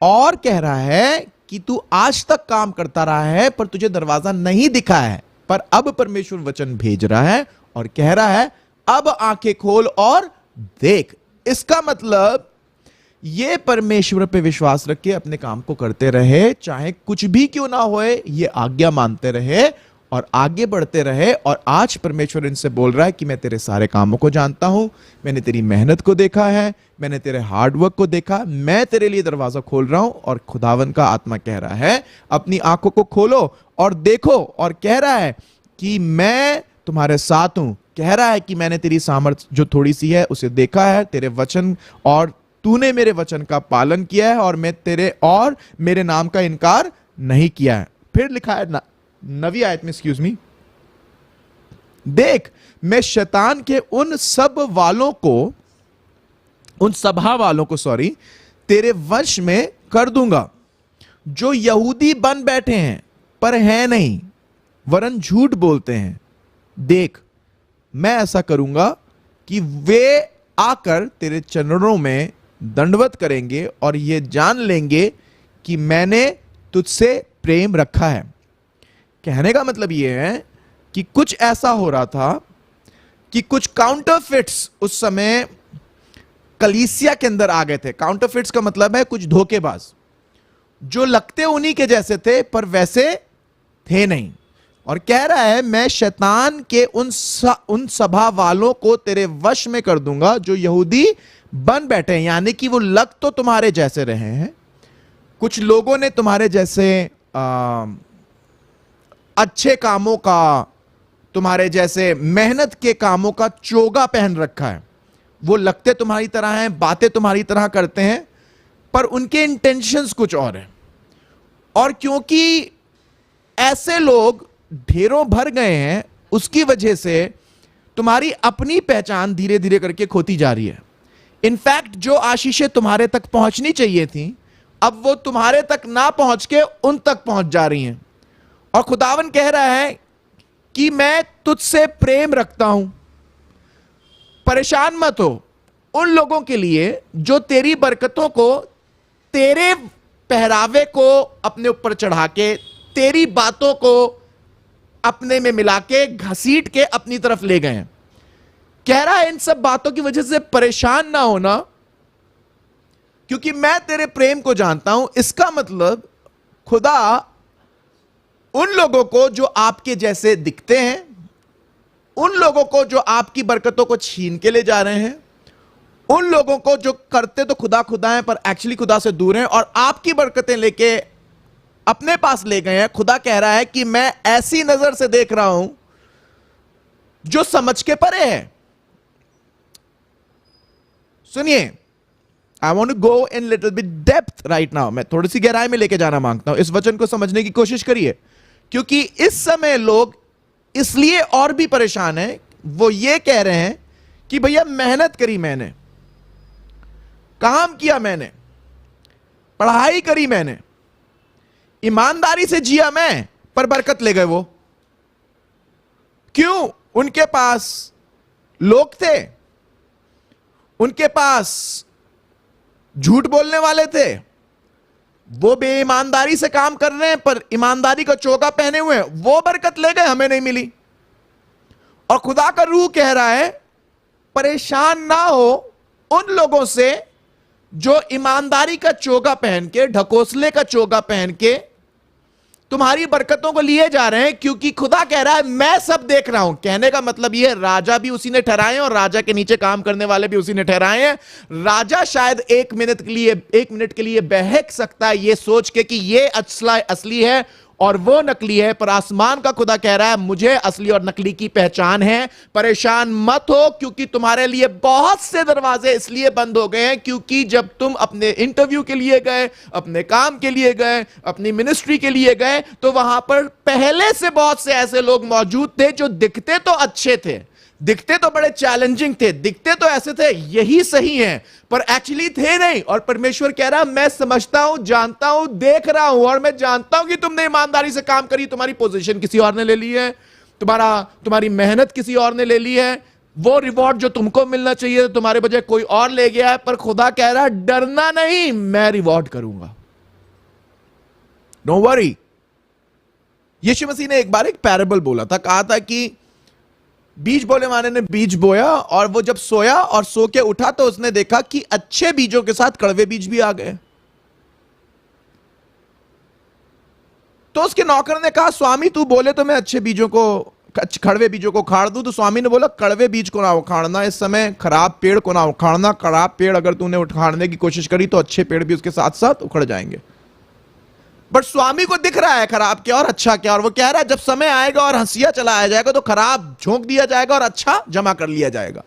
और कह रहा है कि तू आज तक काम करता रहा है पर तुझे दरवाजा नहीं दिखा है, पर अब परमेश्वर वचन भेज रहा है और कह रहा है अब आंखें खोल और देख। इसका मतलब ये परमेश्वर पे विश्वास रख के अपने काम को करते रहे, चाहे कुछ भी क्यों ना होए, ये आज्ञा मानते रहे और आगे बढ़ते रहे। और आज परमेश्वर इनसे बोल रहा है कि मैं तेरे सारे कामों को जानता हूं, मैंने तेरी मेहनत को देखा है, मैंने तेरे हार्डवर्क को देखा, मैं तेरे लिए दरवाजा खोल रहा हूं। और खुदावन का आत्मा कह रहा है अपनी आंखों को खोलो और देखो, और कह रहा है कि मैं तुम्हारे साथ हूं। कह रहा है कि मैंने तेरी सामर्थ जो थोड़ी सी है उसे देखा है, तेरे वचन, और तूने मेरे वचन का पालन किया है और मैं तेरे और मेरे नाम का इनकार नहीं किया है। फिर लिखा है 9वीं आयत में, एक्सक्यूज मी, देख मैं शैतान के उन सभा वालों को तेरे वश में कर दूंगा जो यहूदी बन बैठे हैं पर हैं नहीं, वरन झूठ बोलते हैं। देख मैं ऐसा करूंगा कि वे आकर तेरे चरणों में दंडवत करेंगे और ये जान लेंगे कि मैंने तुझसे प्रेम रखा है। कहने का मतलब यह है कि कुछ ऐसा हो रहा था कि कुछ काउंटरफिट्स उस समय कलीसिया के अंदर आ गए थे। काउंटरफिट्स का मतलब है कुछ धोखेबाज जो लगते उन्हीं के जैसे थे पर वैसे थे नहीं। और कह रहा है मैं शैतान के उन सभा वालों को तेरे वश में कर दूंगा जो यहूदी बन बैठे हैं, यानी कि वो लग तो तुम्हारे जैसे रहे हैं, कुछ लोगों ने तुम्हारे जैसे अच्छे कामों का, तुम्हारे जैसे मेहनत के कामों का चोगा पहन रखा है। वो लगते तुम्हारी तरह हैं, बातें तुम्हारी तरह करते हैं, पर उनके इंटेंशंस कुछ और हैं। और क्योंकि ऐसे लोग ढेरों भर गए हैं, उसकी वजह से तुम्हारी अपनी पहचान धीरे धीरे करके खोती जा रही है। इनफैक्ट जो आशीषें तुम्हारे तक पहुंचनी चाहिए थी, अब वो तुम्हारे तक ना पहुंच के उन तक पहुंच जा रही हैं। और खुदावन कह रहा है कि मैं तुझसे प्रेम रखता हूं, परेशान मत हो उन लोगों के लिए जो तेरी बरकतों को, तेरे पहरावे को अपने ऊपर चढ़ा के, तेरी बातों को अपने में मिला के, घसीट के अपनी तरफ ले गए हैं। कह रहा है इन सब बातों की वजह से परेशान ना होना, क्योंकि मैं तेरे प्रेम को जानता हूं। इसका मतलब खुदा उन लोगों को जो आपके जैसे दिखते हैं, उन लोगों को जो आपकी बरकतों को छीन के ले जा रहे हैं, उन लोगों को जो करते तो खुदा खुदा हैं पर एक्चुअली खुदा से दूर हैं और आपकी बरकतें लेके अपने पास ले गए हैं, खुदा कह रहा है कि मैं ऐसी नजर से देख रहा हूं जो समझ के परे है। सुनिए, I want to go in little bit depth right now. मैं थोड़ी सी गहराई में लेके जाना मांगता हूं। इस वचन को समझने की कोशिश करिए, क्योंकि इस समय लोग इसलिए और भी परेशान हैं। वो ये कह रहे हैं कि भैया मेहनत करी मैंने, काम किया मैंने, पढ़ाई करी मैंने, ईमानदारी से जिया मैं, पर बरकत ले गए वो। क्यों? उनके पास लोग थे, उनके पास झूठ बोलने वाले थे, वो बेईमानदारी से काम कर रहे हैं पर ईमानदारी का चोगा पहने हुए हैं, वो बरकत ले गए, हमें नहीं मिली। और खुदा का रूह कह रहा है परेशान ना हो उन लोगों से जो ईमानदारी का चोगा पहन के, ढकोसले का चोगा पहन के तुम्हारी बरकतों को लिए जा रहे हैं, क्योंकि खुदा कह रहा है मैं सब देख रहा हूं। कहने का मतलब यह है राजा भी उसी ने ठहराए हैं और राजा के नीचे काम करने वाले भी उसी ने ठहराए हैं। राजा शायद एक मिनट के लिए बहक सकता है यह सोच के कि यह असली है और वो नकली है, पर आसमान का खुदा कह रहा है मुझे असली और नकली की पहचान है। परेशान मत हो, क्योंकि तुम्हारे लिए बहुत से दरवाजे इसलिए बंद हो गए हैं क्योंकि जब तुम अपने इंटरव्यू के लिए गए, अपने काम के लिए गए, अपनी मिनिस्ट्री के लिए गए, तो वहां पर पहले से बहुत से ऐसे लोग मौजूद थे जो दिखते तो अच्छे थे, दिखते तो बड़े चैलेंजिंग थे, दिखते तो ऐसे थे यही सही है, पर एक्चुअली थे नहीं। और परमेश्वर कह रहा मैं समझता हूं, जानता हूं, देख रहा हूं, और मैं जानता हूं कि तुमने ईमानदारी से काम करी। तुम्हारी पोजीशन किसी और ने ले ली है, तुम्हारी मेहनत किसी और ने ले ली है, वो रिवॉर्ड जो तुमको मिलना चाहिए तुम्हारे बजाय कोई और ले गया है। पर खुदा कह रहा डरना नहीं, मैं रिवॉर्ड करूंगा, डोंट वरी। यीशु मसीह ने एक बार एक पैराबल बोला था, कहा था कि बीज बोने वाले ने बीज बोया और वो जब सोया और सो के उठा तो उसने देखा कि अच्छे बीजों के साथ कड़वे बीज भी आ गए। तो उसके नौकर ने कहा स्वामी तू बोले तो मैं अच्छे बीजों को, कड़वे बीजों को उखाड़ दूं। तो स्वामी ने बोला कड़वे बीज को ना उखाड़ना, इस समय खराब पेड़ को ना उखाड़ना। खराब पेड़ अगर तूने उखाड़ने की कोशिश करी तो अच्छे पेड़ भी उसके साथ साथ उखड़ जाएंगे। बट स्वामी को दिख रहा है खराब क्या और अच्छा क्या, और वो कह रहा है जब समय आएगा और हंसिया चलाया जाएगा तो खराब झोंक दिया जाएगा और अच्छा जमा कर लिया जाएगा।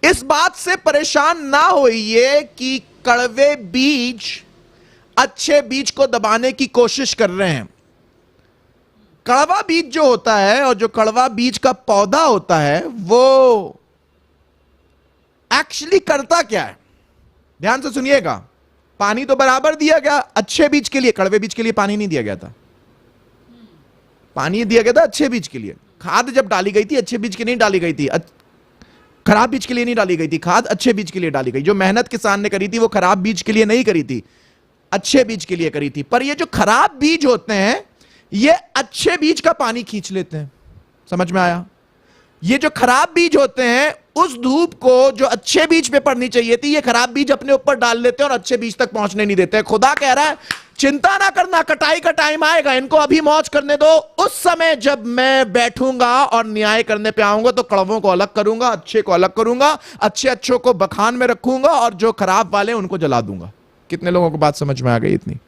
इस बात से परेशान ना होइए कि कड़वे बीज अच्छे बीज को दबाने की कोशिश कर रहे हैं। कड़वा बीज जो होता है और जो कड़वा बीज का पौधा होता है वो एक्चुअली करता क्या है, ध्यान से सुनिएगा। पानी तो बराबर दिया गया अच्छे बीज के लिए, कड़वे बीज के लिए पानी नहीं दिया गया था। पानी दिया गया था अच्छे बीज के लिए। खाद जब डाली गई थी अच्छे बीज के लिए नहीं डाली गई थी, खराब बीज के लिए नहीं डाली गई थी। खाद अच्छे बीज के लिए डाली गई। जो मेहनत किसान ने करी थी वो खराब बीज के लिए नहीं करी थी, अच्छे बीज के लिए करी थी। पर ये जो खराब बीज होते हैं ये अच्छे बीज का पानी खींच लेते हैं। समझ में आया? ये जो खराब बीज होते हैं उस धूप को जो अच्छे बीज पे पड़नी चाहिए थी ये खराब बीज अपने ऊपर डाल लेते हैं और अच्छे बीज तक पहुंचने नहीं देते। खुदा कह रहा है चिंता ना करना, कटाई का टाइम आएगा, इनको अभी मौज करने दो। उस समय जब मैं बैठूंगा और न्याय करने पे आऊंगा तो कड़वों को अलग करूंगा, अच्छे को अलग करूंगा, अच्छों को बखान में रखूंगा और जो खराब वाले उनको जला दूंगा। कितने लोगों को बात समझ में आ गई इतनी?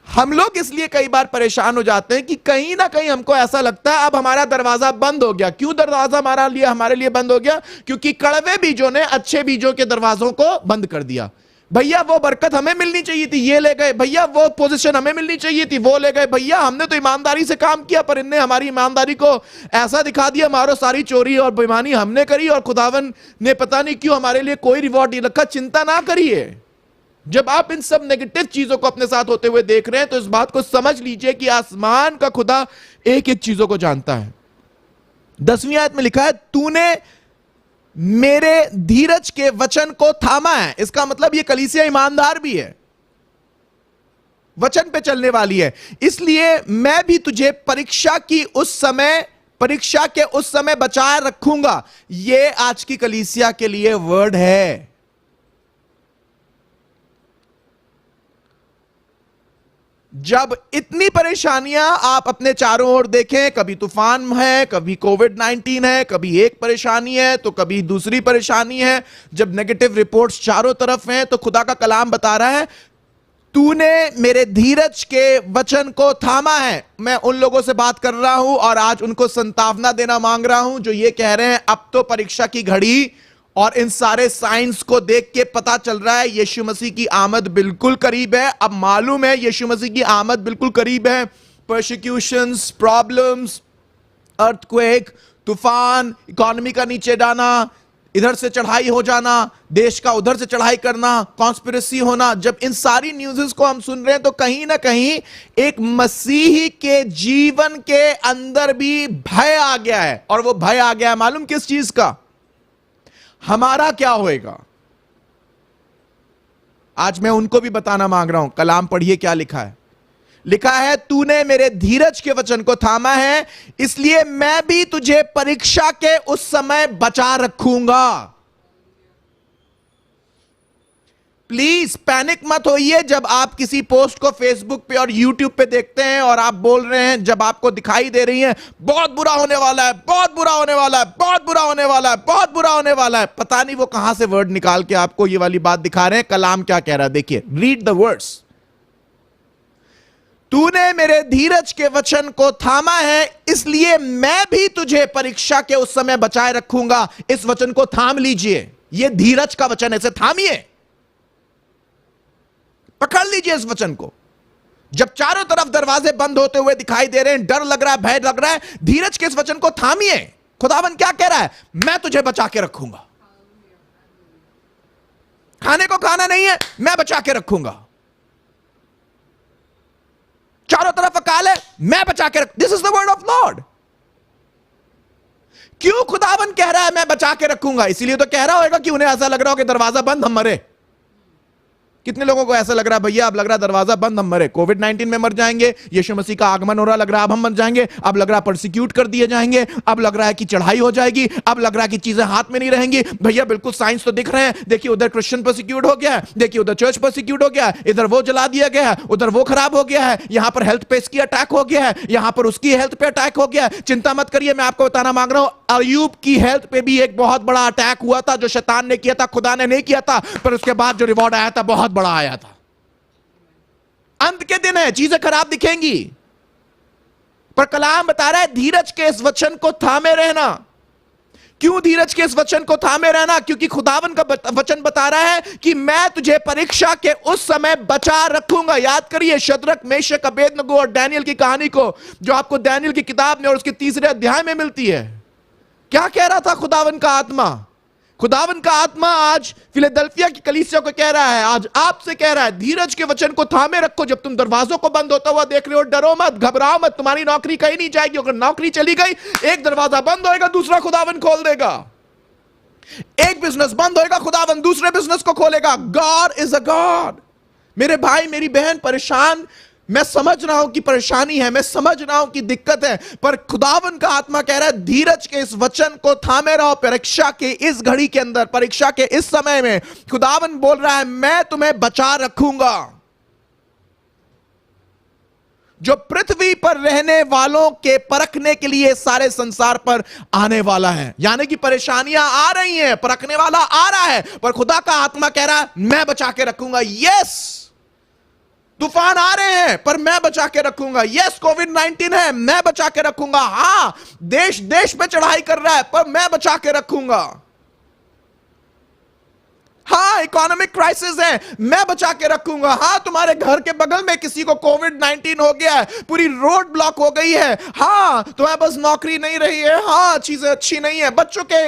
हम लोग इसलिए कई बार परेशान हो जाते हैं कि कहीं ना कहीं हमको ऐसा लगता है अब हमारा दरवाजा बंद हो गया। क्यों दरवाजा हमारे लिए बंद हो गया? क्योंकि कड़वे बीजों ने अच्छे बीजों के दरवाजों को बंद कर दिया। भैया वो बरकत हमें मिलनी चाहिए थी, ये ले गए। भैया वो पोजीशन हमें मिलनी चाहिए थी, वो ले गए। भैया हमने तो ईमानदारी से काम किया पर इनने हमारी ईमानदारी को ऐसा दिखा दिया, मारो सारी चोरी और बेईमानी हमने करी और खुदावन ने पता नहीं क्यों हमारे लिए कोई रिवॉर्ड नहीं रखा। चिंता ना करिए। जब आप इन सब नेगेटिव चीजों को अपने साथ होते हुए देख रहे हैं तो इस बात को समझ लीजिए कि आसमान का खुदा एक एक चीजों को जानता है। 10वीं आयत में लिखा है तूने मेरे धीरज के वचन को थामा है। इसका मतलब ये कलीसिया ईमानदार भी है, वचन पे चलने वाली है। इसलिए मैं भी तुझे परीक्षा के उस समय बचाए रखूंगा। ये आज की कलीसिया के लिए वर्ड है। जब इतनी परेशानियां आप अपने चारों ओर देखें, कभी तूफान है, कभी कोविड-19 है, कभी एक परेशानी है तो कभी दूसरी परेशानी है, जब नेगेटिव रिपोर्ट्स चारों तरफ हैं, तो खुदा का कलाम बता रहा है तूने मेरे धीरज के वचन को थामा है। मैं उन लोगों से बात कर रहा हूं और आज उनको संतावना देना मांग रहा हूं जो ये कह रहे हैं अब तो परीक्षा की घड़ी, और इन सारे साइंस को देख के पता चल रहा है यीशु मसीह की आमद बिल्कुल करीब है। अब मालूम है यीशु मसीह की आमद बिल्कुल करीब है। परसिक्यूशंस, प्रॉब्लम्स, अर्थक्वेक, तूफान, इकोनॉमी का नीचे जाना, इधर से चढ़ाई हो जाना, देश का उधर से चढ़ाई करना, कॉन्स्पिरेसी होना, जब इन सारी न्यूज़ को हम सुन रहे हैं तो कहीं ना कहीं एक मसीही के जीवन के अंदर भी भय आ गया है। और वो भय आ गया है मालूम किस चीज का? हमारा क्या होएगा। आज मैं उनको भी बताना मांग रहा हूं। कलाम पढ़िए क्या लिखा है। लिखा है तूने मेरे धीरज के वचन को थामा है, इसलिए मैं भी तुझे परीक्षा के उस समय बचा रखूंगा। प्लीज पैनिक मत होइए जब आप किसी पोस्ट को फेसबुक पे और यूट्यूब पे देखते हैं और आप बोल रहे हैं, जब आपको दिखाई दे रही है बहुत बुरा होने वाला है, बहुत बुरा होने वाला है, बहुत बुरा होने वाला है, बहुत बुरा होने वाला है। पता नहीं वो कहां से वर्ड निकाल के आपको ये वाली बात दिखा रहे हैं। कलाम क्या कह रहा है, देखिए, रीड द वर्ड्स। तूने मेरे धीरज के वचन को थामा है, इसलिए मैं भी तुझे परीक्षा के उस समय बचाए रखूंगा। इस वचन को थाम लीजिए, यह धीरज का वचन है, इसे थामिए, पकड़ लीजिए इस वचन को। जब चारों तरफ दरवाजे बंद होते हुए दिखाई दे रहे हैं, डर लग रहा है, भय लग रहा है, धीरज के इस वचन को थामिए। खुदावन क्या कह रहा है, मैं तुझे बचा के रखूंगा। खाने को खाना नहीं है, मैं बचा के रखूंगा। चारों तरफ अकाल है, मैं बचा के रख। This is the word of Lord. क्यों खुदावन कह रहा है मैं बचा के रखूंगा? इसीलिए तो कह रहा होगा कि उन्हें ऐसा लग रहा हो कि दरवाजा बंद, हम मरे। कितने लोगों को ऐसा लग रहा है, भैया अब लग रहा है दरवाजा बंद, हम मरे, कोविड-19 में मर जाएंगे, यीशु मसीह का आगमन हो रहा, लग रहा है अब हम मर जाएंगे, अब लग रहा है परसिक्यूट कर दिए जाएंगे, अब लग रहा है कि चढ़ाई हो जाएगी, अब लग रहा है कि चीजें हाथ में नहीं रहेंगी। भैया बिल्कुल साइंस तो दिख रहे हैं, देखिए उधर क्रिश्चियन परसिक्यूट हो गया है, देखिए उधर चर्च परसिक्यूट हो गया है, इधर वो जला दिया गया है, उधर वो खराब हो गया है, यहां पर हेल्थ पे इसकी अटैक हो गया है, यहां पर उसकी हेल्थ पे अटैक हो गया है। चिंता मत करिए, मैं आपको बताना मांग रहा हूं, अय्यूब की हेल्थ पे भी एक बहुत बड़ा अटैक हुआ था, जो शैतान ने किया था, खुदा ने नहीं किया था, पर उसके बाद जो रिवॉर्ड आया था बहुत बड़ा आया था। अंत के दिन है, चीजें खराब दिखेंगी, पर कलाम बता रहा है धीरज के इस वचन को थामे रहना। क्यों धीरज के इस वचन को थामे रहना? क्योंकि खुदावन का वचन बता रहा है कि मैं तुझे परीक्षा के उस समय बचा रखूंगा। याद करिए शद्रक, मेशक, अबेदनगो और डैनियल की कहानी को, जो आपको डैनियल की किताब में और उसके 3 अध्याय में मिलती है। क्या कह रहा था खुदावन का आत्मा? खुदावन का आत्मा आज फिलाडेल्फिया की कलीसिया को कह रहा है, आज आपसे कह रहा है, धीरज के वचन को थामे रखो। जब तुम दरवाजों को बंद होता हुआ देख रहे हो, डरो मत, घबराओ मत, तुम्हारी नौकरी कहीं नहीं जाएगी। अगर नौकरी चली गई, एक दरवाजा बंद होएगा, दूसरा खुदावन खोल देगा। एक बिजनेस बंद होएगा, खुदावन दूसरे बिजनेस को खोलेगा। God is a God. मेरे भाई मेरी बहन परेशान, मैं समझ रहा हूं कि परेशानी है, मैं समझ रहा हूं कि दिक्कत है, पर खुदावन का आत्मा कह रहा है धीरज के इस वचन को थामे रहो। परीक्षा के इस घड़ी के अंदर, परीक्षा के इस समय में खुदावन बोल रहा है मैं तुम्हें बचा रखूंगा। जो पृथ्वी पर रहने वालों के परखने के लिए सारे संसार पर आने वाला है। यानी कि परेशानियां आ रही हैं, परखने वाला आ रहा है, पर खुदा का आत्मा कह रहा है मैं बचा के रखूंगा। यस, तूफान आ रहे हैं, पर मैं बचा के रखूंगा। यस, कोविड-19 है, मैं बचा के रखूंगा। हां, देश देश पे चढ़ाई कर रहा है, पर मैं बचा के रखूंगा। हाँ, इकोनॉमिक क्राइसिस है, मैं बचा के रखूंगा। हाँ, तुम्हारे घर के बगल में किसी को कोविड-19 हो गया है, पूरी रोड ब्लॉक हो गई है। हाँ, तुम्हारे पास नौकरी नहीं रही है। हाँ, चीजें अच्छी नहीं है, बच्चों के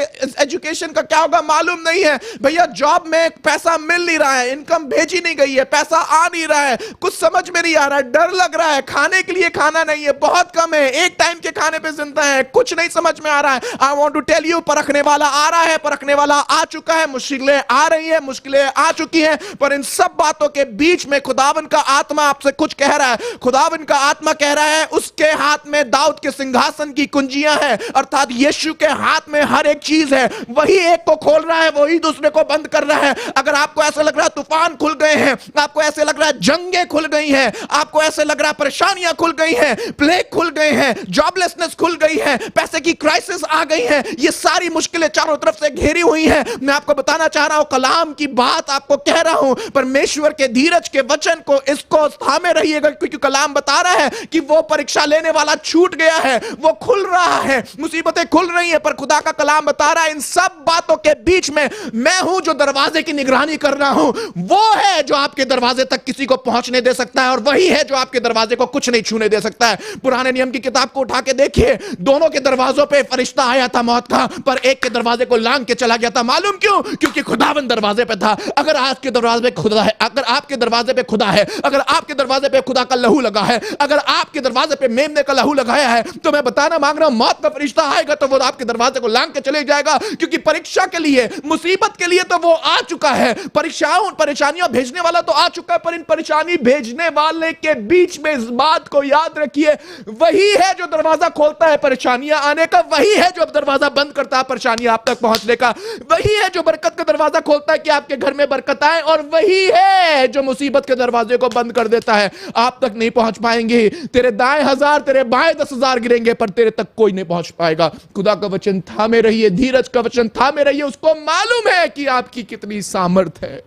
एजुकेशन का क्या होगा मालूम नहीं है। भैया जॉब में पैसा मिल नहीं रहा है, इनकम भेजी नहीं गई है, पैसा आ नहीं रहा है, कुछ समझ में नहीं आ रहा है, डर लग रहा है, खाने के लिए खाना नहीं है, बहुत कम है, एक टाइम के खाने पे जिंदा है, कुछ नहीं समझ में आ रहा है। I want to tell you, परखने वाला आ रहा है, परखने वाला आ चुका है, मुश्किलें आ रही है, मुश्किलें आ चुकी हैं, पर इन सब बातों के बीच में खुदावन का आत्मा आपसे कुछ कह रहा है। खुदावन का आत्मा कह रहा है उसके हाथ में दाऊद के सिंहासन की कुंजियां हैं, अर्थात यीशु के हाथ में हर एक चीज है। वही एक को खोल रहा है, वही दूसरे को बंद कर रहा है। अगर आपको ऐसा लग रहा है तूफान खुल गए हैं, आपको ऐसे लग रहा है जंगें खुल गई हैं, आपको ऐसे लग रहा है परेशानियां खुल गई हैं, प्लेग खुल गए हैं, जॉबलेसनेस खुल गई है, पैसे की क्राइसिस आ गई है, ये सारी मुश्किलें चारों तरफ से घेरी हुई हैं, मैं आपको बताना चाह रहा हूं, कलाम की बात आपको कह रहा हूं, परमेश्वर के धीरज के वचन को, इसको थामे रहिएगा, क्योंकि कलाम बता रहा है कि वो परीक्षा लेने वाला छूट गया है, वो खुल रहा है, मुसीबतें खुल रही हैं, पर खुदा का कलाम बता रहा है इन सब बातों के बीच में मैं हूं जो दरवाजे की निगरानी कर रहा हूं। वो है जो आपके दरवाजे तक किसी को पहुंचने दे सकता है, और वही है जो आपके दरवाजे को कुछ नहीं छूने दे सकता है। पुराने नियम की किताब को उठा के देखिए, दोनों के दरवाजों पे फरिश्ता आया था मौत का, पर एक के दरवाजे को लांघ के चला गया था। मालूम क्यों? क्योंकि खुदावन दरवाजे पे था। अगर आज के दरवाजे पे खुदा है, अगर आपके दरवाजे पे खुदा है, अगर आपके दरवाजे पे खुदा का लहू लगा है, अगर आपके दरवाजे पे मेमने का लहू लगाया है, तो मैं बताना मांग रहा हूं मौत का फरिश्ता आएगा तो वो आपके दरवाजे को लांघ के चले जाएगा, क्योंकि परीक्षा के लिए, मुसीबत के लिए तो वो आ चुका है। परीक्षाओं, परेशानियां भेजने वाला तो आ चुका है, पर इन परेशानी भेजने वाले के बीच में इस बात को याद रखिए, वही है जो दरवाजा खोलता है परेशानियां आने का, वही है जो दरवाजा बंद करता है परेशानियां आप तक पहुंचने का, वही है जो बरकत का दरवाजा खोलता सकता है कि आपके घर में बरकत आए, और वही है जो मुसीबत के दरवाजे को बंद कर देता है। आप तक नहीं पहुंच पाएंगे, तेरे दाएं 1000 तेरे बाएं 10,000 गिरेंगे, पर तेरे तक कोई नहीं पहुंच पाएगा। खुदा का वचन थामे रहिए, धीरज का वचन थामे रहिए। उसको मालूम है कि आपकी कितनी सामर्थ है।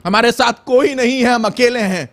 हमारे साथ कोई नहीं है, हम अकेले हैं।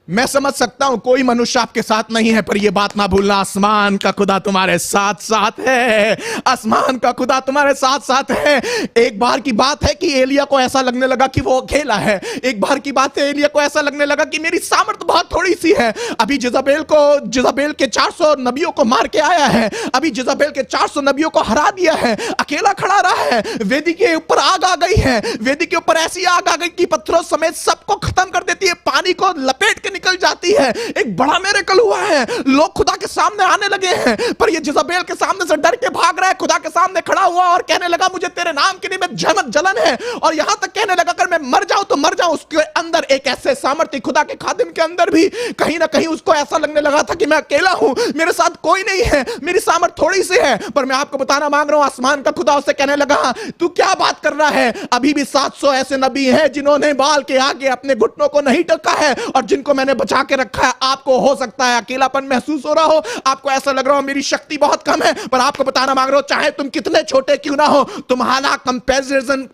मैं समझ सकता हूं कोई मनुष्य आपके साथ नहीं है, पर यह बात ना भूलना, आसमान का खुदा तुम्हारे साथ साथ है। आसमान का खुदा तुम्हारे साथ साथ है। एक बार की बात है कि एलिया को ऐसा लगने लगा कि वो अकेला है। एक बार की बात है, एलिया को ऐसा लगने लगा कि मेरी सामर्थ बहुत थोड़ी सी है। अभी जज़ाबेल के 400 नबियों को मार के आया है, अभी जज़ाबेल के 400 नबियों को हरा दिया है, अकेला खड़ा रहा है। वेदी के ऊपर आग आ गई है, वेदी के ऊपर ऐसी आग आ गई कि पत्थरों समेत सबको खत्म कर देती है, पानी को लपेट के निकल जाती है। एक बड़ा मिरेकल हुआ है, लोग खुदा के सामने आने लगे हैं। पर ये जज़ाबेल के सामने से डर के भाग रहा है, खुदा के सामने खड़ा हुआ और कहने लगा मुझे तेरे नाम के निमित्त जलन है, और यहां तक कहने लगा अगर मैं मर जाऊं तो मर जाऊं। उसके अंदर एक ऐसे सामर्थ्य, खुदा के खादिम के अंदर भी कहीं ना कहीं उसको ऐसा लगने लगा था कि मैं अकेला हूं, मेरे साथ कोई नहीं है, मेरी सामर्थ थोड़ी सी है। पर मैं आपको बताना मांग रहा हूं, आसमान का खुदा उससे कहने लगा तू क्या बात कर रहा है, अभी भी 700 ऐसे नबी हैं जिन्होंने बाल के आगे अपने घुटनों को नहीं ढका है और जिनको मैंने बचा के रखा है। आपको हो सकता है अकेलापन महसूस हो रहा हो, आपको ऐसा लग रहा हो मेरी शक्ति बहुत कम है, पर आपको बताना मांग रहा हूं चाहे तुम कितने छोटे क्यों ना हो, तुम्हारा कंपैरिजन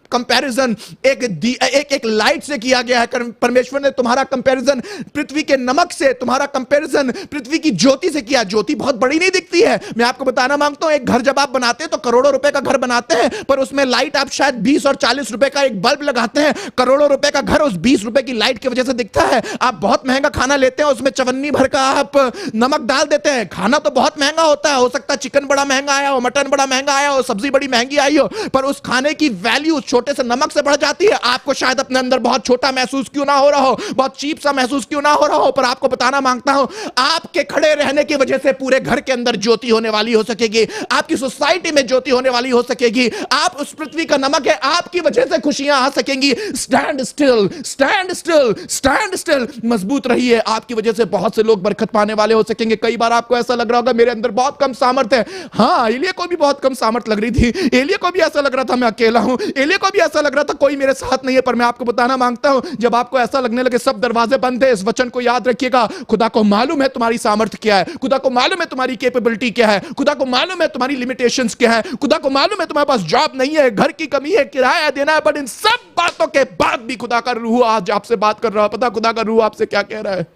एक लाइट से किया गया है। परमेश्वर ने तुम्हारा कंपैरिजन पृथ्वी के नमक से, तुम्हारा कंपैरिजन पृथ्वी की ज्योति से किया। ज्योति बहुत बड़ी नहीं दिखती है। मैं आपको बताना मांगता हूं, एक घर जब आप बनाते हैं तो करोड़ों रुपए का घर बनाते हैं, पर उसमें लाइट आप शायद 20 और 40 रुपए का एक बल्ब लगाते हैं। करोड़ों रुपए का घर उस 20 रुपए की लाइट की वजह से दिखता है। आप बहुत महंगा खाना लेते हैं, उसमें चवन्नी भर का आप नमक डाल देते हैं, खाना तो बहुत महंगा होता है, हो सकता है चिकन बड़ा महंगा आया हो, मटन बड़ा महंगा आया हो, सब्जी बड़ी महंगी आई हो, पर उस खाने की वैल्यू छोटे से नमक से बढ़ जाती है। आपको शायद अपने अंदर बहुत छोटा महसूस क्यों ना हो रहा हो, बहुत चीप सा महसूस क्यों ना हो रहा हो, पर आपको बताना मांगता हूं आपके खड़े रहने की वजह से पूरे घर के अंदर ज्योति होने वाली हो सकेगी, आपकी सोसाइटी में ज्योति होने वाली हो सकेगी। आप उस पृथ्वी का नमक है, आपकी वजह से खुशियां आ सकेंगी। Stand still, stand still, stand still, मजबूत रहिए, आपकी वजह से बहुत से लोग बरकत पाने वाले हो सकेंगे। कई बार आपको ऐसा लग रहा होगा मेरे अंदर बहुत कम सामर्थ्य है। हाँ, एलिया को भी बहुत कम सामर्थ्य लग रही थी, एलिया को भी ऐसा लग रहा था मैं अकेला हूं, एलिया को भी ऐसा लग रहा था कोई मेरे साथ नहीं है। पर मैं आपको बताना मांगता हूं, जब आपको ऐसा लगने लगे सब दरवाजे बंद है, इस वचन को याद रखिएगा, खुदा को मालूम है तुम्हारी सामर्थ्य क्या है, खुदा को मालूम है तुम्हारी कैपेबिलिटी क्या है, खुदा को मालूम है तुम्हारी लिमिटेशंस क्या है, खुदा को मालूम है तुम्हारे पास जॉब नहीं है, घर की कमी है, किराया देना है। बट इन सब बातों के बाद भी खुदा का रूह आज आपसे बात कर रहा है। पता खुदा का रूह आपसे क्या कह रहा है?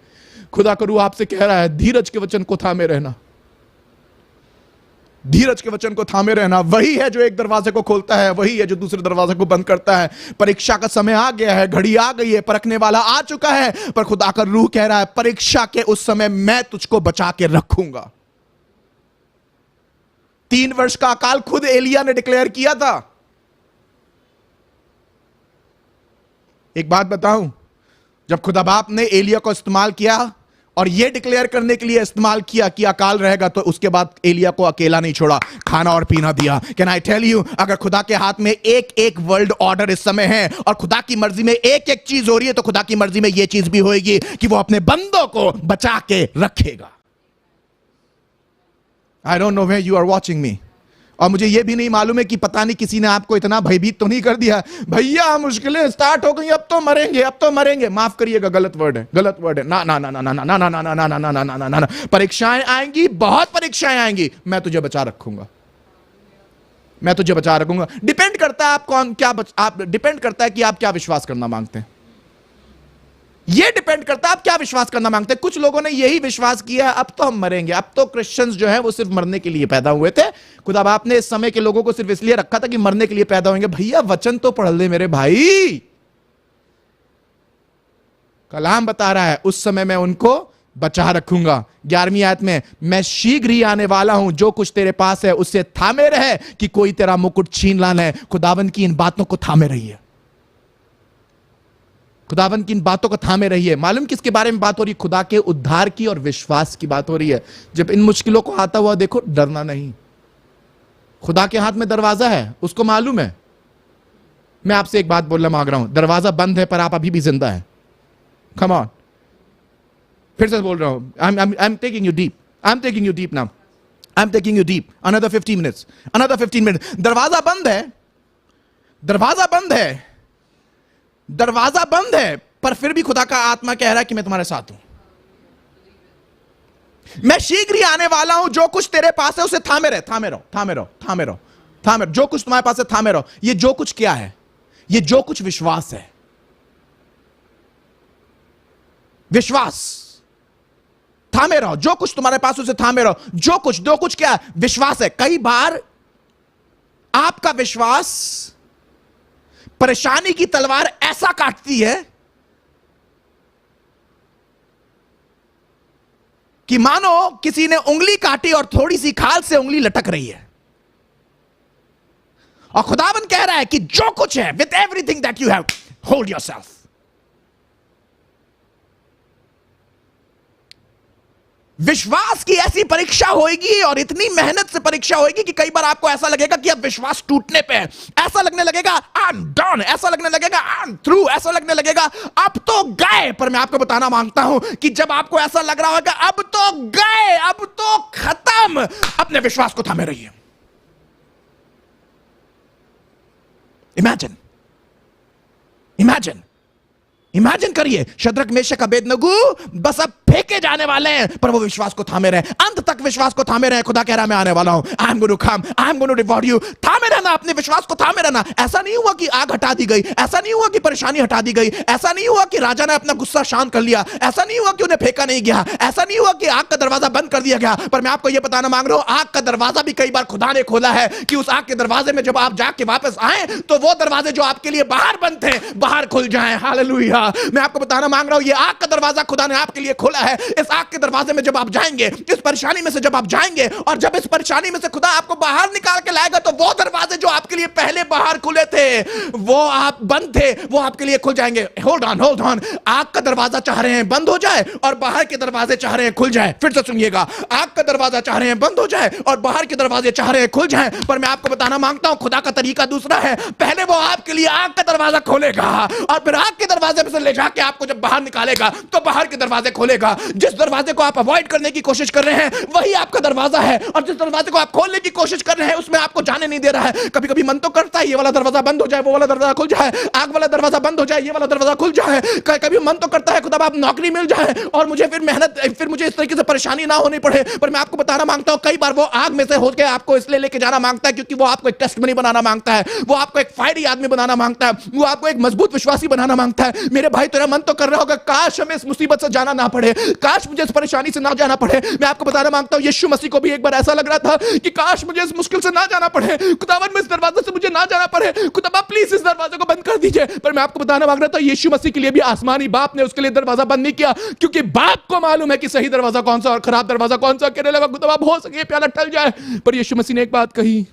खुदा का रूह आपसे कह रहा है धीरज के वचन को थामे रहना, धीरज के वचन को थामे रहना। वही है जो एक दरवाजे को खोलता है, वही है जो दूसरे दरवाजे को बंद करता है। परीक्षा का समय आ गया है, घड़ी आ गई है, परखने वाला आ चुका है, पर खुदा का रूह कह रहा है परीक्षा के उस समय मैं तुझको बचा के रखूंगा। 3 वर्ष का अकाल खुद एलिया ने डिक्लेयर किया था। एक बात बताऊं, जब खुदा बाप ने एलिया को इस्तेमाल किया और यह डिक्लेयर करने के लिए इस्तेमाल किया कि अकाल रहेगा, तो उसके बाद एलिया को अकेला नहीं छोड़ा, खाना और पीना दिया। कैन आई टेल यू, अगर खुदा के हाथ में एक एक वर्ल्ड ऑर्डर इस समय है और खुदा की मर्जी में एक एक चीज हो रही है, तो खुदा की मर्जी में यह चीज भी होगी कि वो अपने बंदों को बचा के रखेगा। I don't know where you are watching me, और मुझे यह भी नहीं मालूम है कि पता नहीं किसी ने आपको इतना भयभीत तो नहीं कर दिया, भैया मुश्किलें स्टार्ट हो गई, अब तो मरेंगे, अब तो मरेंगे। माफ करिएगा, गलत वर्ड है, गलत वर्ड है। ना ना ना ना ना ना ना ना ना ना ना ना ना ना ना, परीक्षाएं आएंगी, बहुत परीक्षाएं आएंगी, मैं तुझे बचा रखूंगा, मैं तुझे बचा रखूंगा। डिपेंड करता है आप कौन क्या आप डिपेंड करता है कि आप क्या विश्वास करना मांगते हैं। यह डिपेंड करता है आप क्या विश्वास करना मांगते हैं। कुछ लोगों ने यही विश्वास किया अब तो हम मरेंगे, अब तो क्रिश्चियंस जो है वो सिर्फ मरने के लिए पैदा हुए थे। खुदा बाप ने इस समय के लोगों को सिर्फ इसलिए रखा था कि मरने के लिए पैदा होंगे। भैया वचन तो पढ़ ले मेरे भाई, कलाम बता रहा है उस समय मैं उनको बचा रखूंगा। 11वीं आयत में, मैं शीघ्र ही आने वाला हूं, जो कुछ तेरे पास है उससे थामे रहे कि कोई तेरा मुकुट छीन ना ले। खुदावन की इन बातों को थामे रहिए, खुदावन की इन बातों को थामे रहिए। मालूम किसके बारे में बात हो रही है? खुदा के उद्धार की और विश्वास की बात हो रही है। जब इन मुश्किलों को आता हुआ देखो, डरना नहीं। खुदा के हाथ में दरवाजा है, उसको मालूम है। मैं आपसे एक बात बोलना मांग रहा हूं, दरवाजा बंद है पर आप अभी भी जिंदा है। कम ऑन, फिर से बोल रहा हूं, I am taking you deep, I am taking you deep now, I am taking you deep. Another 15 minutes, another 15 minutes. दरवाजा बंद है दरवाजा बंद है, दरवाजा बंद है, पर फिर भी खुदा का आत्मा कह रहा है कि मैं तुम्हारे साथ हूं, मैं शीघ्र ही आने वाला हूं, जो कुछ तेरे पास है उसे थामे रहे, थामे रहो, थामे रहो, थामे रहो, थामे रहो, जो कुछ तुम्हारे पास है थामे रहो। ये जो कुछ क्या है? ये जो कुछ विश्वास है, विश्वास। थामे रहो, जो कुछ तुम्हारे पास उसे थामे रहो। जो कुछ क्या है? विश्वास है। कई बार आपका विश्वास परेशानी की तलवार ऐसा काटती है कि मानो किसी ने उंगली काटी और थोड़ी सी खाल से उंगली लटक रही है। और खुदावन कह रहा है कि जो कुछ है, with everything that you have, hold yourself. विश्वास की ऐसी परीक्षा होगी और इतनी मेहनत से परीक्षा होगी कि कई बार आपको ऐसा लगेगा कि अब विश्वास टूटने पे है, ऐसा लगने लगेगा आई एम डन, ऐसा लगने लगेगा आई एम थ्रू, ऐसा लगने लगेगा अब तो गए। पर मैं आपको बताना मांगता हूं कि जब आपको ऐसा लग रहा होगा अब तो गए, अब तो खत्म, अपने विश्वास को थामे रहिए। इमेजिन, इमेजिन, इमेजिन करिए, शद्रक मेशक अबेदनगो बस अब फेंके जाने वाले हैं, पर वो विश्वास को थामे रहे, अंत तक विश्वास को थामे रहे। खुदा कह रहा है मैं आने वाला हूं, I am going to come, I am going to reward you. थामे रहना, अपने विश्वास को थामे रहना। ऐसा नहीं हुआ कि आग हटा दी गई, ऐसा नहीं हुआ कि परेशानी हटा दी गई, ऐसा नहीं हुआ कि राजा ने अपना गुस्सा शांत कर लिया, ऐसा नहीं हुआ कि उन्हें फेंका नहीं गया, ऐसा नहीं हुआ कि आग का दरवाजा बंद कर दिया गया। पर मैं आपको यह बताना मांग रहा हूं, आग का दरवाजा भी कई बार खुदा ने खोला है कि उस आग के दरवाजे में जब आप जाके वापस आए तो वो दरवाजे जो आपके लिए बाहर बंद थे बाहर खुल जाएं। हालेलुया। मैं आपको बताना मांग रहा हूं, ये आग का दरवाजा खुदा ने आपके लिए खोला है। इस आग के दरवाजे में जब आप जाएंगे, इस परेशानी में से जब आप जाएंगे, और जब इस परेशानी में से खुदा आपको बाहर निकाल के लाएगा, तो वो दरवाजे जो आपके लिए पहले बाहर खुले थे, वो आप बंद थे, वो आपके लिए खुल जाएंगे। Hold on, hold on. आग का दरवाजा चाह रहे हैं बंद हो जाए और बाहर के दरवाजे चाह रहे हैं खुल जाए। फिर से सुनिएगा, आग का दरवाजा चाह रहे हैं बंद हो जाए और बाहर के दरवाजे चाह रहे हैं खुल जाए। पर मैं आपको बताना मांगता हूं, खुदा का तरीका दूसरा है। पहले वो आपके लिए आग का दरवाजा खोलेगा और फिर आग के दरवाजे में से ले जाके आपको जब बाहर निकालेगा तो बाहर के दरवाजे खोलेगा। जिस दरवाजे को आप अवॉइड करने की कोशिश कर रहे हैं वही आपका दरवाजा है, और जिस दरवाजे को आप खोलने की कोशिश कर रहे हैं उसमें आपको जाने नहीं दे रहा है। कभी कभी मन तो करता है ये वाला दरवाजा बंद हो जाए, वो वाला दरवाजा खुल जाए, आग वाला दरवाजा बंद हो जाए, ये वाला दरवाजा खुल जाए। कभी मन तो करता है खुदा आप नौकरी मिल जाए और मुझे फिर मेहनत, फिर मुझे इस तरीके से परेशानी ना होनी पड़े। पर मैं आपको बताना मांगता हूं, कई बार वो आग में से होकर आपको इसलिए लेके जाना मांगता है क्योंकि वो आपको एक टेस्टमनी बनाना मांगता है, वो आपको एक फायरी आदमी बनाना मांगता है, वो आपको एक मजबूत विश्वासी बनाना मांगता है। मेरे भाई, तेरा मन तो कर रहा होगा काश हमें इस मुसीबत से जाना ना पड़े, काश मुझे इस परेशानी से ना जाना पड़े। मैं आपको बताना मांगता हूं, यीशु मसीह को भी एक बार ऐसा लग रहा था कि काश मुझे इस मुश्किल से ना जाना पड़े, खुदावन में इस दरवाजे से मुझे ना जाना पड़े, खुदा प्लीज इस दरवाजे को बंद कर दीजिए। पर मैं आपको बताना मांग रहा था, यीशु मसीह के लिए भी आसमानी बाप ने उसके लिए दरवाजा बंद नहीं किया, क्योंकि बाप को मालूम है कि सही दरवाजा कौन सा और खराब दरवाजा कौन सा। कहने लगा खुदा हो सके प्याला टल जाए, पर यीशु मसीह ने एक बात कही,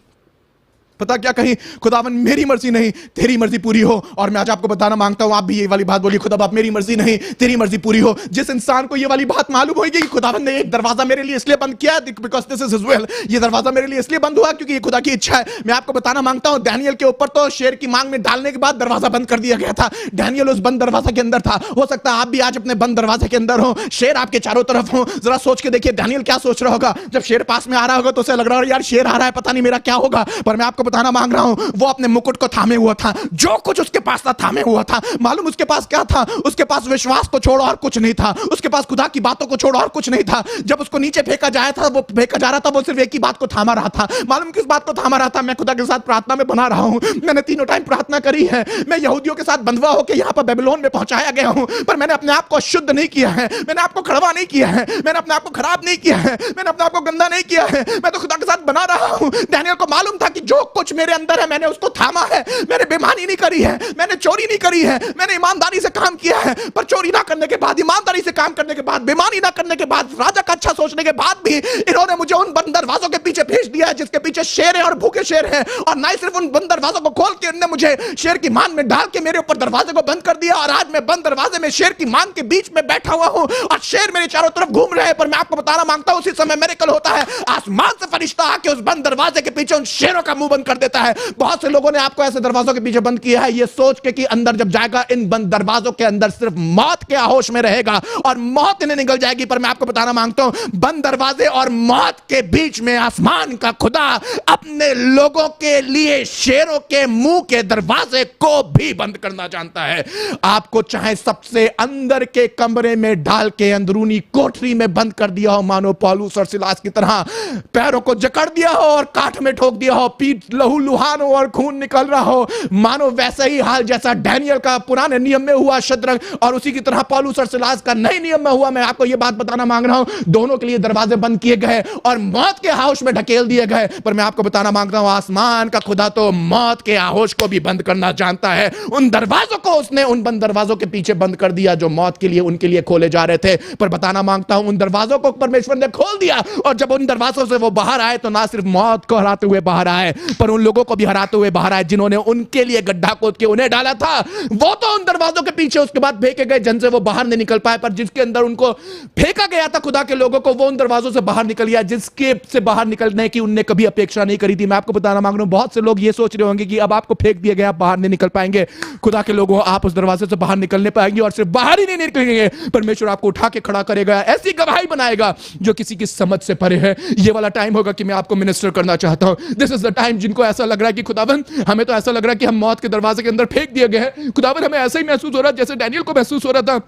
पता क्या कही? खुदावन मेरी मर्जी नहीं तेरी मर्जी पूरी हो। और मैं आज आपको बताना मांगता हूं, आप भी ये वाली बात बोलिए, खुदा बाप मेरी मर्जी नहीं तेरी मर्जी पूरी हो। जिस इंसान को ये वाली बात मालूम होगी कि खुदावन ने एक दरवाजा मेरे लिए इसलिए बंद किया, because this is his will, ये दरवाजा मेरे लिए इसलिए बंद हुआ क्योंकि ये खुदा की इच्छा है। मैं आपको बताना मांगता हूं, डैनियल के ऊपर तो शेर की मांग में डालने के बाद दरवाजा बंद कर दिया गया था। डैनियल उस बंद दरवाजा के अंदर था। हो सकता है आप भी आज अपने बंद दरवाजे के अंदर हो, शेर आपके चारों तरफ हो। जरा सोच के देखिए डैनियल क्या सोच रहा होगा जब शेर पास में आ रहा होगा, तो उसे लग रहा होगा यार शेर आ रहा है, पता नहीं मेरा क्या होगा। पर मैं आपको बताना मांग रहा हूं, वो अपने मुकुट को थामे हुआ था, जो कुछ उसके पास था थामे हुआ था। मालूम उसके पास क्या था? उसके पास विश्वास को छोड़ और कुछ नहीं था, उसके पास खुदा की बातों को छोड़ और कुछ नहीं था। जब उसको नीचे फेंका जाया था, वो फेंका जा रहा था, वो सिर्फ एक ही बात को थामा रहा था। मालूम किस बात को थामा रहा था? मैं खुदा के साथ प्रार्थना में बना रहा हूं, मैंने तीनों टाइम प्रार्थना करी है, मैं यहूदियों के साथ बंधवा होकर यहां पर बेबीलोन में पहुंचाया गया हूं, पर मैंने अपने आप को शुद्ध नहीं किया है, मैंने आपको खड़वा नहीं किया है, मैंने अपने आप को खराब नहीं किया है, मैंने अपने आप को गंदा नहीं किया है, मैं तो खुदा के साथ बना रहा हूं। डैनियल को मालूम था कि जो कुछ मेरे अंदर है मैंने उसको थामा है, मैंने बेईमानी नहीं करी है, मैंने चोरी नहीं करी है, मैंने ईमानदारी से काम किया है। पर चोरी ना करने के बाद, ईमानदारी से काम करने के बाद, बेईमानी ना करने के बाद, राजा का अच्छा सोचने के बाद भी इन्होंने मुझे उन बंद दरवाजों के पीछे भेज दिया है जिसके पीछे शेर है और भूखे शेर है। और ना सिर्फ उन बंद दरवाजों को खोल के उन्होंने मुझे शेर की मान में डाल के मेरे ऊपर दरवाजे को बंद कर दिया, और आज मैं बंद दरवाजे में शेर की मान के बीच में बैठा हुआ हूं और शेर मेरे चारों तरफ घूम रहे हैं। पर मैं आपको बताना मांगता हूं, उसी समय मिरेकल होता है, आसमान से फरिश्ता आके उस बंद दरवाजे के पीछे उन शेरों का मुंह बंद कर देता है। बहुत से लोगों ने आपको ऐसे दरवाजों के पीछे बंद किया है ये सोच के कि अंदर जब जाएगा इन बंद दरवाजों के अंदर सिर्फ मौत के आहोश में रहेगा और मौत इन्हें निगल जाएगी। पर मैं आपको बताना मांगता हूं, बंद दरवाजे और मौत के बीच में आसमान का खुदा अपने लोगों के लिए शेरों के मुंह के दरवाजे को भी बंद करना जानता है। आपको चाहे सबसे अंदर के कमरे में डाल के अंदरूनी कोठरी में बंद कर दिया हो, मानो पौलुस और सिलास की तरह पैरों को जकड़ दिया हो और काठ में ठोक दिया हो, पीठ लहू लुहान हो और खून निकल रहा हो, मानो वैसा ही हाल जैसा डैनियल का पुराने नियम में हुआ शद्रक, और उसी की तरह पौलुस और सिलास का नए नियम में हुआ। मैं आपको यह बात बताना मांग रहा हूं, दोनों के लिए दरवाजे बंद किए गए और मौत के आहोश में ढकेल दिए गए। पर मैं आपको बताना मांगता हूं, आसमान का खुदा तो मौत के आहोश को भी बंद करना जानता है। उन दरवाजों को उसने उन बंद दरवाजों के पीछे बंद कर दिया जो मौत के लिए उनके लिए खोले जा रहे थे। पर बताना मांगता हूं, उन दरवाजों को परमेश्वर ने खोल दिया और जब उन दरवाजों से वो बाहर आए तो ना सिर्फ मौत को हराते हुए बाहर आए, पर उन लोगों को भी हराते हुए बाहर आए जिन्होंने उनके लिए गड्ढा खोद के उन्हें डाला था। वो तो उन दरवाजों के पीछे उसके बाद फेंके गए जिनसे वो बाहर नहीं निकल पाए, पर जिसके अंदर उनको फेंका गया था खुदा के लोगों को, वो उन दरवाजों से बाहर निकल गया जिसके से बाहर निकलने की उनने कभी अपेक्षा नहीं करी थी। मैं आपको बताना मांग रहा हूं, बहुत से लोग ये सोच रहे होंगे कि अब आपको फेंक दिया गया, आप बाहर नहीं निकल पाएंगे। खुदा के लोगों, आप उस दरवाजे से बाहर निकलने पाएंगे और सिर्फ बाहर ही नहीं निकलेंगे, परमेश्वर आपको उठा के खड़ा करेगा, ऐसी गवाही बनाएगा जो किसी की समझ से परे है। ये वाला टाइम होगा कि मैं आपको मिनिस्टर करना चाहता हूं। दिस इज द टाइम जिनको ऐसा लग रहा है कि खुदावन, हमें तो ऐसा लग रहा है कि हम मौत के दरवाजे के अंदर फेंक दिए गए हैं। खुदावन, हमें ऐसा ही महसूस हो रहा है जैसे डैनियल को महसूस हो रहा था।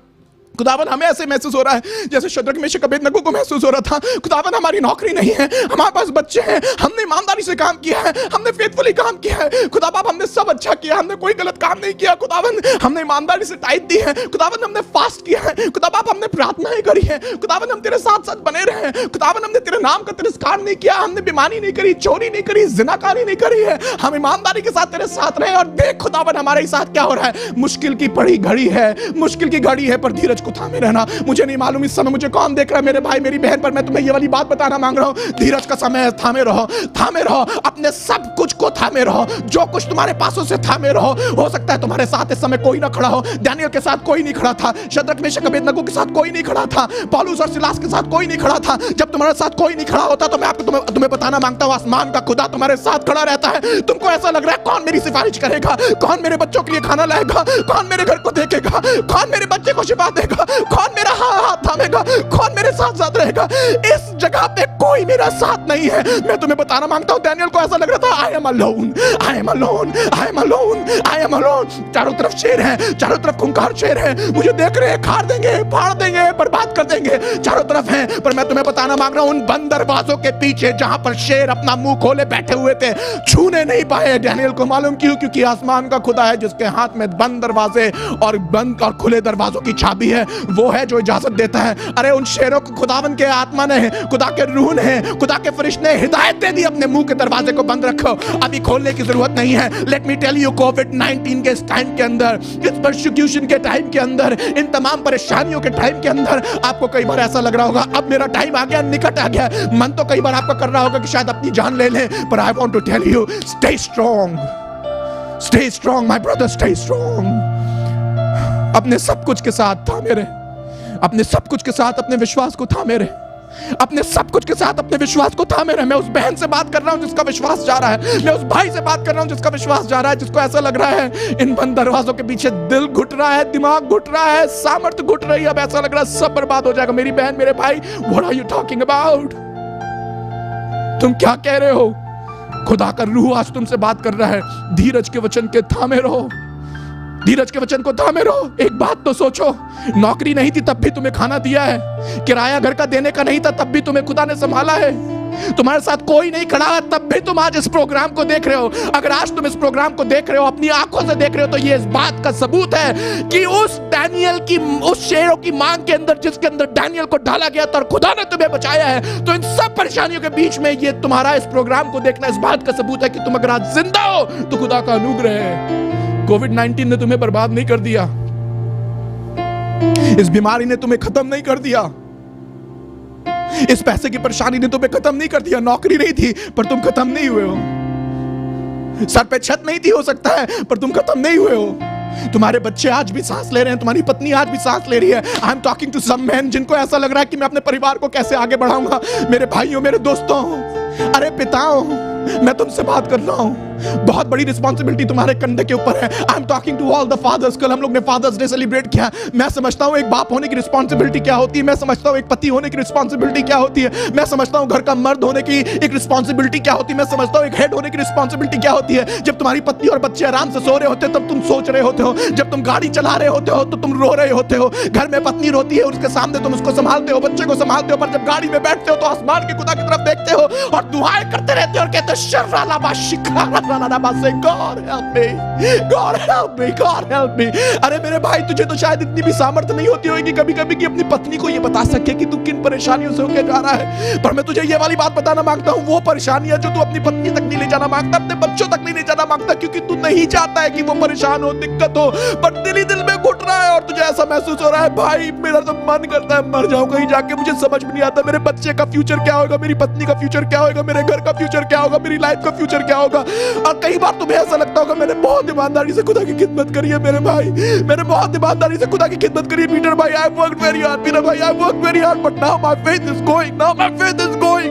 खुदावन, हमें ऐसे महसूस हो रहा है जैसे शद्रक मेशक अबेदनगो को महसूस हो रहा था। खुदावन, हमारी नौकरी नहीं है, हमारे पास बच्चे हैं, हमने ईमानदारी से काम किया है, हमने फेथफुली काम किया है। खुदा बाप, हमने सब अच्छा किया, हमने कोई गलत काम नहीं किया। खुदावन, हमने ईमानदारी से टाइट दी है। खुदावन, हमने फास्ट किया है। खुदा बाप, हमने प्रार्थनाएं करी है। खुदावन, हम तेरे साथ साथ बने रहे हैं। खुदावन, हमने तेरे नाम का तिरस्कार नहीं किया, हमने बेईमानी नहीं करी, चोरी नहीं करी, जिनाकारी नहीं करी है। हम ईमानदारी के साथ तेरे साथ रहे। और देख खुदावन, हमारे साथ क्या हो रहा है। मुश्किल की बड़ी घड़ी है, मुश्किल की घड़ी है, पर धीरज को थामे रहना। मुझे नहीं मालूम इस समय मुझे कौन देख रहा है, मेरे भाई मेरी बहन, पर मैं तुम्हें ये वाली बात बताना मांग रहा हूं, धीरज का समय है। थामे रहो, थामे रहो, अपने सब कुछ को थामे रहो, जो कुछ तुम्हारे पास से थामे रहो। हो सकता है तुम्हारे साथ इस समय कोई ना खड़ा हो। डैनियल के साथ कोई नहीं खड़ा था, शद्रक मेशक अबेदनगो के साथ कोई नहीं खड़ा था, पौलुस और सिलास के साथ कोई नहीं खड़ा था। जब तुम्हारे साथ कोई नहीं खड़ा होता तो मैं आपको तुम्हें बताना मांगता हूं, आसमान का खुदा तुम्हारे साथ खड़ा रहता है। तुमको ऐसा लग रहा है कौन मेरी सिफारिश करेगा, कौन मेरे बच्चों के लिए खाना लाएगा, कौन मेरे घर को देखेगा, कौन मेरे बच्चे को शिफा देगा, कौन मेरा हाथ थामेगा, कौन मेरे साथ साथ रहेगा। इस जगह पे कोई मेरा साथ नहीं है। मैं तुम्हें बताना मांगता हूं, डैनियल को ऐसा लग रहा था, I am alone, I am alone, I am alone, I am alone. चारों तरफ शेर हैं, चारों तरफ खूंखार शेर हैं, मुझे देख रहे हैं, खार देंगे, फाड़ देंगे, बर्बाद कर देंगे, चारों तरफ हैं। पर मैं तुम्हें बताना मांग रहा हूं, उन बंद दरवाजों के पीछे जहां पर शेर अपना मुंह खोले बैठे हुए थे, छूने नहीं पाए डैनियल को। मालूम क्यों? क्योंकि आसमान का खुदा है जिसके हाथ में बंद दरवाजे और बंद और खुले दरवाजों की चाबी है। वो है जो इजाजत देता है। अरे उन शेरों को खुदावन के आत्मा ने, खुदा के रूह ने, खुदा के फरिश्ते ने हिदायत दे दी, अपने मुंह के दरवाजे को बंद रखो, अभी खोलने की जरूरत नहीं है। लेट मी टेल यू, कोविड-19 के इस टाइम के अंदर, इस परसिक्यूशन के टाइम के अंदर, इन तमाम परेशानियों के टाइम के अंदर आपको कई बार ऐसा लग रहा होगा अब मेरा टाइम आ गया, निकट आ गया। मन तो कई बार आपका कर रहा होगा कि शायद अपनी जान ले लें, पर I want to tell you, stay strong, stay strong my brother, stay strong. अपने सब कुछ के साथ थामे रहे, अपने सब कुछ के साथ अपने विश्वास को थामे रहे, अपने सब कुछ के साथ अपने विश्वास को थामे रहे। मैं उस बहन से बात कर रहा हूं जिसका विश्वास जा रहा है, मैं उस भाई से बात कर रहा हूं जिसका विश्वास जा रहा है, जिसको ऐसा लग रहा है इन बंद दरवाजों के पीछे दिल घुट रहा है, दिमाग घुट रहा है, सामर्थ्य घुट रही है, अब ऐसा लग रहा है सब बर्बाद हो जाएगा। मेरी बहन, मेरे भाई, what are you talking about? तुम क्या कह रहे हो? खुदा का रूह आज तुमसे बात कर रहा है, धीरज के वचन के थामे रहो, धीरज के वचन को थामे रहो। एक बात तो सोचो, नौकरी नहीं थी तब भी तुम्हें खाना दिया है, किराया घर का देने का नहीं था तब भी तुम्हें खुदा ने संभाला है, तुम्हारे साथ कोई नहीं खड़ा है तब भी तुम आज इस प्रोग्राम को देख रहे हो। अगर आज तुम इस प्रोग्राम को देख रहे हो, अपनी आंखों से देख रहे हो, तो ये इस बात का सबूत है कि उस डैनियल की, उस शेरों की मांग के अंदर जिसके अंदर डैनियल को डाला गया था और खुदा ने तुम्हें बचाया है, तो इन सब परेशानियों के बीच में ये तुम्हारा इस प्रोग्राम को देखना इस बात का सबूत है कि तुम अगर आज जिंदा हो तो खुदा का अनुग्रह है। कोविड-19 ने तुम्हें बर्बाद नहीं कर दिया, इस बीमारी ने तुम्हें खत्म नहीं कर दिया, इस पैसे की परेशानी ने तुम्हें खत्म नहीं कर दिया। नौकरी नहीं थी पर तुम खत्म नहीं हुए हो, सर पे छत नहीं थी हो सकता है पर तुम खत्म नहीं हुए हो। तुम्हारे बच्चे आज भी सांस ले रहे हैं, तुम्हारी पत्नी आज भी सांस ले रही है। I am talking to some man जिनको ऐसा लग रहा है कि मैं अपने परिवार को कैसे आगे बढ़ाऊंगा। मेरे भाइयों, मेरे दोस्तों, अरे पिताओं, मैं तुमसे बात कर रहा हूं, बहुत बड़ी रिस्पॉन्सिबिलिटी तुम्हारे कंधे के ऊपर है। I am talking to all the fathers. कल हम लोग ने फादर्स डे सेलिब्रेट किया। मैं समझता हूं एक बाप होने की रिस्पॉन्सिबिलिटी क्या होती है, मैं समझता हूं एक पति होने की रिस्पॉन्सिबिलिटी क्या होती है, मैं समझता हूं घर का मर्द होने की एक रिस्पॉन्सिबिलिटी क्या होती है, मैं समझता हूं एक हेड होने की रिस्पॉन्सिबिलिटी क्या होती है। जब तुम्हारी पत्नी और बच्चे आराम से सो रहे होते तब तुम सोच रहे होते हो, जब तुम गाड़ी चला रहे होते हो तो तुम रो रहे होते हो। घर में पत्नी रोती है, उसके सामने तुम उसको संभालते हो, बच्चे को संभालते हो, पर जब गाड़ी में बैठते हो तो आसमान के खुदा की तरफ देखते हो और दुआएं करते रहते हो और कहते हो शर्रालाबा शिकारालाबा से God help me, God help me, God help me। अरे मेरे भाई, तुझे तो शायद इतनी भी सामर्थ्य नहीं होती होगी कभी-कभी कि अपनी पत्नी को ये बता सके कि तू किन परेशानियों से होके जा रहा है, पर मैं तुझे ये वाली बात बताना मांगता हूँ, वो परेशानियां जो तू अपनी पत्नी तक नहीं ले जाना मांगता, अपने बच्चों तक नहीं ले जाना मांगता, क्योंकि तू नहीं चाहता है कि वो परेशान हो, दिक्कत हो, पर दिल ही दिल में घुट रहा है और तुझे ऐसा महसूस हो रहा है, भाई मेरा तो मन करता है मर जाऊं कहीं जाके। मुझे समझ में नहीं आता मेरे बच्चे का फ्यूचर क्या होगा, मेरी पत्नी का फ्यूचर क्या होगा, मेरे घर का फ्यूचर क्या होगा, मेरी लाइफ का फ्यूचर क्या होगा। और कई बार तुम्हें ऐसा लगता होगा मैंने बहुत ईमानदारी से खुदा की खिदमत करी है मेरे भाई, मैंने बहुत ईमानदारी से खुदा की खिदमत करी है पीटर भाई, I worked very hard Peter भाई, I worked very hard, but now my faith is going, now my faith is going.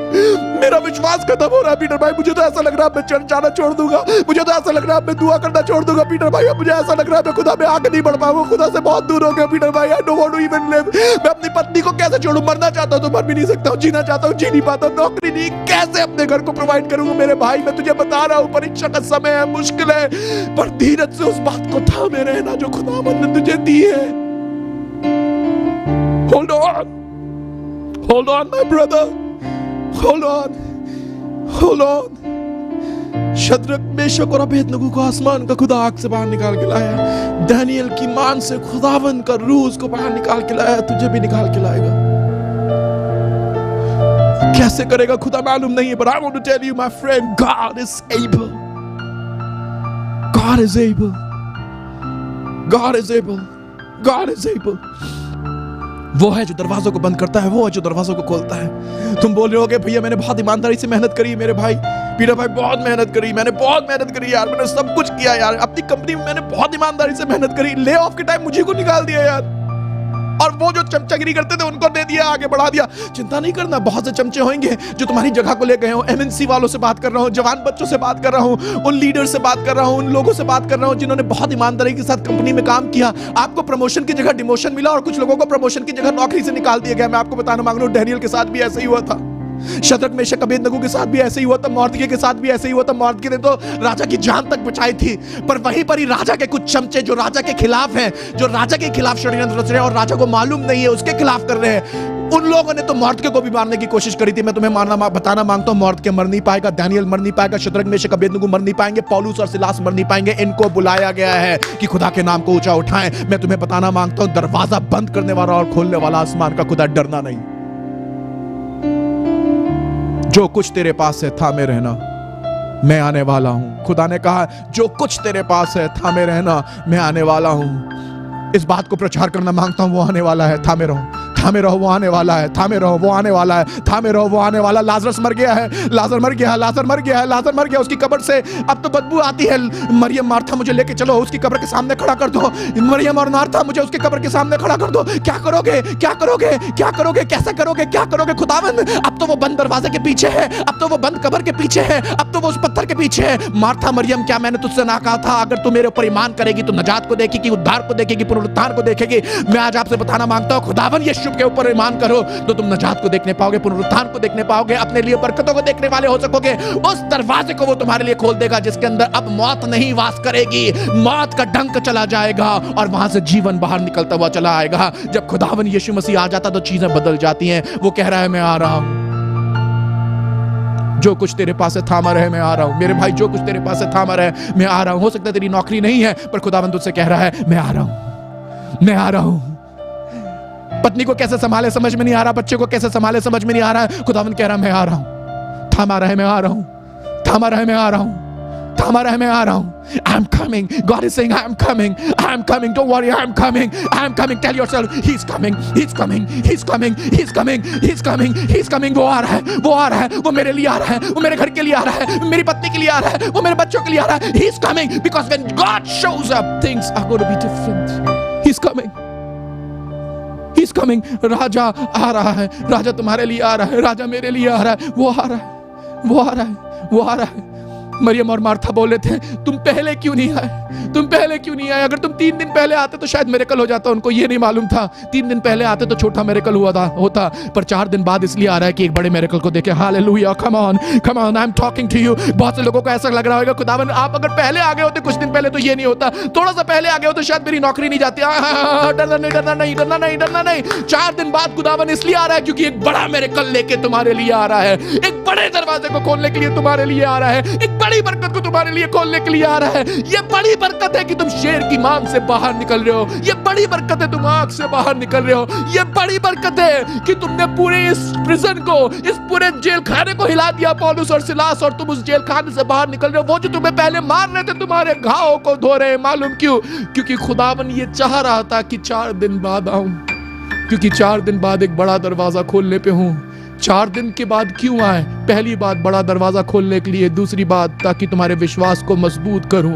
मेरा विश्वास खत्म हो रहा है पीटर भाई, मुझे तो ऐसा लग रहा है मैं चर्च जाना छोड़ दूंगा, मुझे तो ऐसा लग रहा है मैं दुआ करना छोड़ दूंगा पीटर भाई, अब मुझे ऐसा लग रहा है मैं खुदा में आगे नहीं बढ़ पाऊंगा, खुदा से बहुत दूर हो गया पीटर भाई। I don't want to even live. मैं अपनी पत्नी को कैसे छोड़ूं, मरना चाहता हूं तो मर भी नहीं सकता हूं, जीना चाहता हूं जी नहीं पाता, नौकरी नहीं, कैसे अपने घर को प्रोवाइड करूंगा मेरे भाई। मैं तुझे बता रहा हूं परीक्षा का समय है, मुश्किल है, पर धीरज से उस बात को थामे रहना जो खुदावंद ने तुझे दी है। Hold on my brother, hold on. Shadrach, Meshach और अबेदनगो को आसमान का खुदा आग से बाहर निकाल के लाया, दानियल की मान से खुदावंद का रूह उसको बाहर निकाल के लाया, तुझे भी निकाल के लाएगा। कैसे करेगा खुदा मालूम नहीं है, but I want to tell you my friend, God is able, God is able, God is able, God is able। वो है जो दरवाजों को बंद करता है, वो है जो दरवाजों को खोलता है। तुम बोल रहे होगे भैया मैंने बहुत ईमानदारी से मेहनत करी मेरे भाई, पीटर भाई बहुत मेहनत करी, मैंने बहुत मेहनत करी यार, मैंने सब कुछ किया यार, अपनी कंपनी में मैंने बहुत ईमानदारी से मेहनत करी, ले ऑफ के टाइम मुझे को निकाल दिया यार, और वो जो चमचागिरी करते थे उनको दे दिया, आगे बढ़ा दिया। चिंता नहीं करना, बहुत से चमचे होंगे जो तुम्हारी जगह को ले गए हो। एमएनसी वालों से बात कर रहा हूँ, जवान बच्चों से बात कर रहा हूँ, उन लीडर से बात कर रहा हूँ, उन लोगों से बात कर रहा हूँ जिन्होंने बहुत ईमानदारी के साथ कंपनी में काम किया। आपको प्रमोशन की जगह डिमोशन मिला और कुछ लोगों को प्रमोशन की जगह नौकरी से निकाल दिया गया। मैं आपको बताना मांग रहा हूँ डैनियल के साथ भी ऐसा ही हुआ था, शद्रक मेशक अबेदनगो के साथ भी ऐसे ही हुआ था, मॉर्दके के साथ भी ऐसे ही हुआ था। मॉर्दके ने तो राजा की जान तक बचाई थी, पर वहीं पर ही राजा के कुछ चमचे जो राजा के खिलाफ हैं, जो राजा के खिलाफ षड्यंत्र रच रहे हैं और राजा को मालूम नहीं है उसके खिलाफ कर रहे हैं, उन लोगों ने तो मॉर्दके को भी मारने की कोशिश करी थी। मैं तुम्हें बताना मांगता हूं मॉर्दके मर नहीं पाएगा, दानियल मर नहीं पाएगा, शद्रक मेशक अबेदनगो मर नहीं पाएंगे, पौलुस और सिलास मर नहीं पाएंगे। इनको बुलाया गया है कि खुदा के नाम को ऊंचा उठाएं। मैं तुम्हें बताना मांगता हूं दरवाजा बंद करने वाला और खोलने वाला आसमान का खुदा, डरना नहीं। जो कुछ तेरे पास है थामे रहना, मैं आने वाला हूं। खुदा ने कहा जो कुछ तेरे पास है थामे रहना, मैं आने वाला हूं। इस बात को प्रचार करना मांगता हूं, वो आने वाला है, थामे रहो, थामे रहो, वो आने वाला है, थामे रहो, वो आने वाला है, थामे रहो, वो आने वाला। लाजरस मर गया है, लाजर मर गया है, लाजर मर गया है, लाजर मर गया, उसकी कब्र से अब तो बदबू आती है। मरियम, मार्था मुझे लेके चलो, उसकी कब्र के सामने खड़ा कर दो। मरियम और मार्था मुझे उसकी कब्र के सामने खड़ा कर दो। क्या करोगे, क्या करोगे, क्या करोगे, कैसे करोगे, क्या करोगे खुदावंद? अब तो वो बंद दरवाजे के पीछे है, अब तो वो बंद कब्र के पीछे है, अब तो वो उस पत्थर के पीछे है। मार्था, मरियम, क्या मैंने तुझसे ना कहा था अगर तू मेरे ऊपर ईमान करेगी तो नजात को देखेगी, उद्धार को देखेगी, पुनरुत्थान को देखेगी। मैं आज आपसे बताना मांगता हूं खुदावंद यीशु के ऊपर ईमान करो तो तुम नजात को देखने पाओगे, पुनरुत्थान को देखने पाओगे, अपने लिए बरकतों को देखने वाले हो सकोगे। उस दरवाजे को वो तुम्हारे लिए खोल देगा जिसके अंदर अब मौत नहीं वास करेगी, मौत का डंक चला जाएगा और वहां से जीवन बाहर निकलता हुआ चला आएगा। जब खुदावन यीशु मसीह आ जाता तो चीजें बदल जाती हैं। वो कह रहा है मैं आ रहा हूं, जो कुछ तेरे पास है थामा रहे, मैं आ रहा हूं। मेरे भाई जो कुछ तेरे पास है थामा रहे, मैं आ रहा हूं। हो सकता है तेरी नौकरी नहीं है, पर खुदावन तुझसे कह रहा है मैं आ रहा हूं, मैं आ रहा हूं। पत्नी को कैसे संभाले समझ में नहीं आ रहा, बच्चे को कैसे संभाले समझ में नहीं आ रहा है। खुदावन कह रहा है मैं आ रहा हूं, थामा रहे, मैं आ रहा हूं, थामा रहे, मैं आ रहा हूं, थामा रहे, मैं आ रहा हूं। I am coming. God is saying I am coming. I am coming. Don't worry, I am coming. I am coming. Tell yourself He's coming. He's coming. He's coming. He's coming. He's coming. He's coming. वो आ रहा है, वो आ रहा है, वो मेरे लिए आ रहा है, वो मेरे घर के लिए आ रहा है, मेरी पत्नी के लिए आ रहा है, वो मेरे बच्चों के लिए आ रहा है। He's coming because when God shows up, things are going to be different. He's coming. He's coming. राजा आ रहा है, राजा तुम्हारे लिए आ रहा है, राजा मेरे लिए आ रहा है, वो आ रहा है, वो आ रहा है, वो आ रहा है। मरियम और मार्था बोले थे, तुम पहले क्यों नहीं आए, तुम पहले क्यों नहीं आए? अगर तुम 3 दिन पहले आते तो शायद मिरेकल हो जाता। उनको ये नहीं मालूम था 3 दिन पहले आते तो छोटा मिरेकल होता, पर 4 दिन बाद इसलिए आ रहा है कि एक बड़े मिरेकल को देखे। Hallelujah, come on, I am talking to you. बहुत से लोगों को ऐसा लग रहा होगा, खुदावन आप अगर पहले आ गए होते कुछ दिन पहले तो ये नहीं होता, थोड़ा सा पहले आ गए हो तो शायद मेरी नौकरी नहीं जाती। डरना नहीं, डरना नहीं, डरना नहीं, डरना नहीं। 4 दिन बाद खुदावन इसलिए आ रहा है क्योंकि एक बड़ा मिरेकल लेके तुम्हारे लिए आ रहा है, एक बड़े दरवाजे को खोलने के लिए तुम्हारे लिए आ रहा है, एक बड़ी बरकत को तुम्हारे लिए खोलने के लिए आ रहा है। ये बड़ी बरकत है कि तुम शेर की मांग से बाहर निकल रहे हो, ये बड़ी बरकत है तुम आग से बाहर निकल रहे हो, ये बड़ी बरकत है कि तुमने पूरे इस प्रिजन को, इस पूरे जेल खाने को हिला दिया, पौलुस और सिलास, और तुम उस जेल खाने से बाहर निकल रहे हो। वो जो तुम्हें पहले मार रहे थे तुम्हारे घावों को धो रहे हैं। मालूम क्यों? क्योंकि खुदावन ये चाह रहा था कि 4 दिन बाद आऊं, क्योंकि 4 दिन बाद एक बड़ा दरवाजा खोलने पे हूं। 4 दिन के बाद क्यों आए? पहली बात बड़ा दरवाजा खोलने के लिए, दूसरी बात ताकि तुम्हारे विश्वास को मजबूत करूं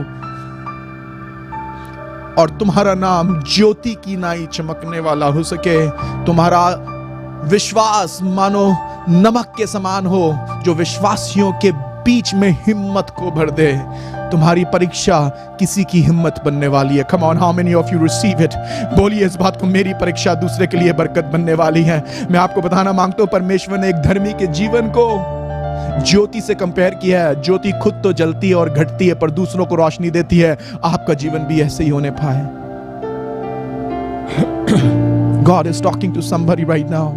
और तुम्हारा नाम ज्योति की नाई चमकने वाला हो सके। तुम्हारा विश्वास मानो नमक के समान हो, जो विश्वासियों के बीच में हिम्मत को भर दे। तुम्हारी परीक्षा किसी की हिम्मत बनने वाली है। Come on, how many of you receive it? बोलिए इस बात को, मेरी परीक्षा दूसरे के लिए बरकत बनने वाली है। मैं आपको बताना मांगता हूं, परमेश्वर ने एक धर्मी के जीवन को ज्योति से कंपेयर किया है। ज्योति खुद तो जलती है और घटती है, पर दूसरों को रोशनी देती है। आपका जीवन भी ऐसे ही होने पाए। God is talking to somebody right now.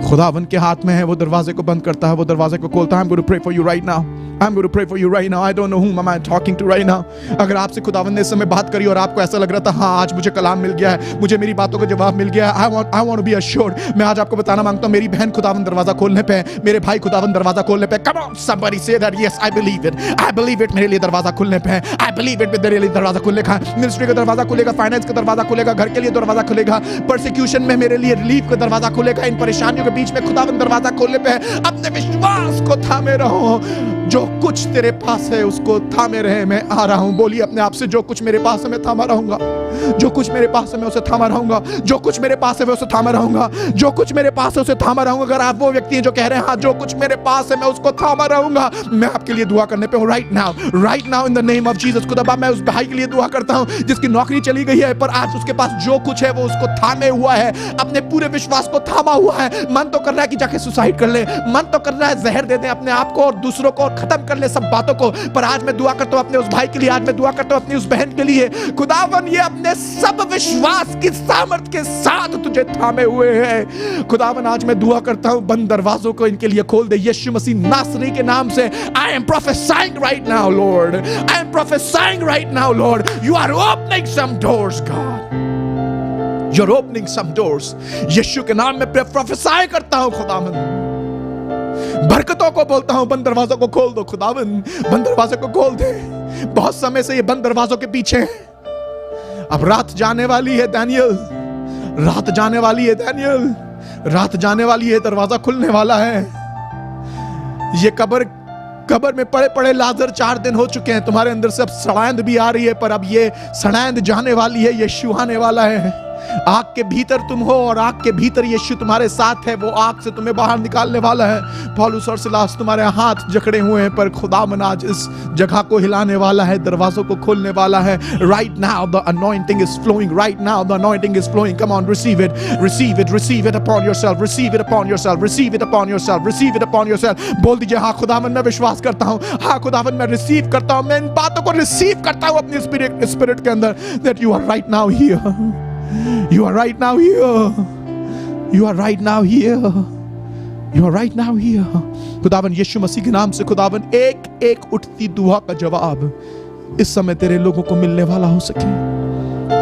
खुदावन के हाथ में है, वो दरवाजे को बंद करता है, वो दरवाजे को खोलता है। I'm going to pray for you right now. I'm going to pray for you right now. I don't know whom am I talking to right now. अगर आपसे खुदावन ने इस समय बात करी और आपको ऐसा लग रहा था, हाँ आज मुझे कलाम मिल गया है, मुझे मेरी बातों का जवाब मिल गया है, I want to be assured. मैं आज आपको बताना मांगता हूँ, मेरी बहन खुदावन दरवाजा खोलने पे, मेरे भाई खुदावन दरवाजा खोलने पे। Come on, somebody say that. Yes, I believe it. I believe it. मेरे लिए दरवाजा खुलने पे है। I believe it. मेरे लिए दरवाजा खुलने का, मिनिस्ट्री का दरवाजा खुलेगा, फाइनेंस का दरवाजा खुलेगा, घर के लिए दरवाजा खुलेगा, परसिक्यूशन में मेरे लिए रिलीफ का दरवाजा खुलेगा। इन परेशानियों के बीच में खुदावन दरवाजा खोलने पे है। अपने विश्वास को थामे रहो। जो कुछ तेरे पास है उसको थामे रहे। मैं आ रहा हूं। बोलिए अपने आप से, जो कुछ मेरे पास है मैं थामा रहूंगा, जो कुछ मेरे पास है मैं उसे थामा रहूंगा, जो कुछ मेरे पास है मैं उसे थामा रहूंगा, जो कुछ मेरे पास है उसे थामा रहूंगा। अगर आप वो व्यक्ति हैं जो कह रहे हैं हाँ जो कुछ मेरे पास है मैं उसको थामा रहूंगा, मैं आपके लिए दुआ करने पे हूं right now in the name of Jesus. खुदा मैं उस भाई के लिए दुआ करता हूं जिसकी नौकरी चली गई है, पर आज उसके पास जो कुछ है वो उसको थामे हुआ है, अपने पूरे विश्वास को थामा हुआ है। मन तो कर रहा है कि जाके सुसाइड कर ले, मन तो कर रहा है जहर दे दे अपने आप को और दूसरों को, खत्म कर ले सब बातों को, पर आज मैं दुआ करता हूं अपने उस भाई के लिए, आज मैं दुआ करता हूं अपनी उस बहन के लिए। खुदावन ये अपने सब विश्वास की सामर्थ्य के साथ तुझे थामे हुए हैं। खुदावन आज मैं दुआ करता हूं बंद दरवाजों को इनके लिए खोल दे यीशु मसीह नासरी के नाम से। I am prophesying right now Lord, I am prophesying right now Lord, you are opening some doors God, you are opening some doors. Yeshu के नाम में प्रोफेसाई करता हूं खुदावन, बरकतों को बोलता हूं बंद दरवाजों को खोल दो खुदावन, बंद दरवाजे को खोल दे। बहुत समय से ये बंद दरवाजों के पीछे हैं। अब रात जाने वाली है दानियल, रात जाने वाली है दानियल, रात जाने वाली है, दरवाजा खुलने वाला है। ये कब्र में पड़े पड़े लाजर 4 दिन हो चुके हैं, तुम्हारे अंदर से अब सड़ैंद भी आ रही है, पर अब ये सड़ैंद जाने वाली है, यीशु आने वाला है। आग के भीतर तुम हो और आग के भीतर यीशु तुम्हारे साथ है, वो आग से तुम्हें बाहर निकालने वाला है। पौलुस और सिलास तुम्हारे हाथ जकड़े हुए हैं, पर खुदावन आज इस जगह को हिलाने वाला है, दरवाजों को खोलने वाला है। Right now the anointing is flowing, right now the anointing is flowing. Come on, receive it, receive it, receive it upon yourself, receive it upon yourself, receive it upon yourself, receive it upon yourself. बोल दीजिए हाँ खुदावन मैं विश्वास करता हूं, हाँ खुदावन मैं रिसीव करता हूं, मैं इन बातों को रिसीव करता हूं अपनी स्पिरिट के अंदर, that you are right now here, you are right now here, you are right now here, you are right now here। खुदावन यीशु मसीह के नाम से खुदावन एक एक उठती दुआ का जवाब इस समय तेरे लोगों को मिलने वाला हो सके।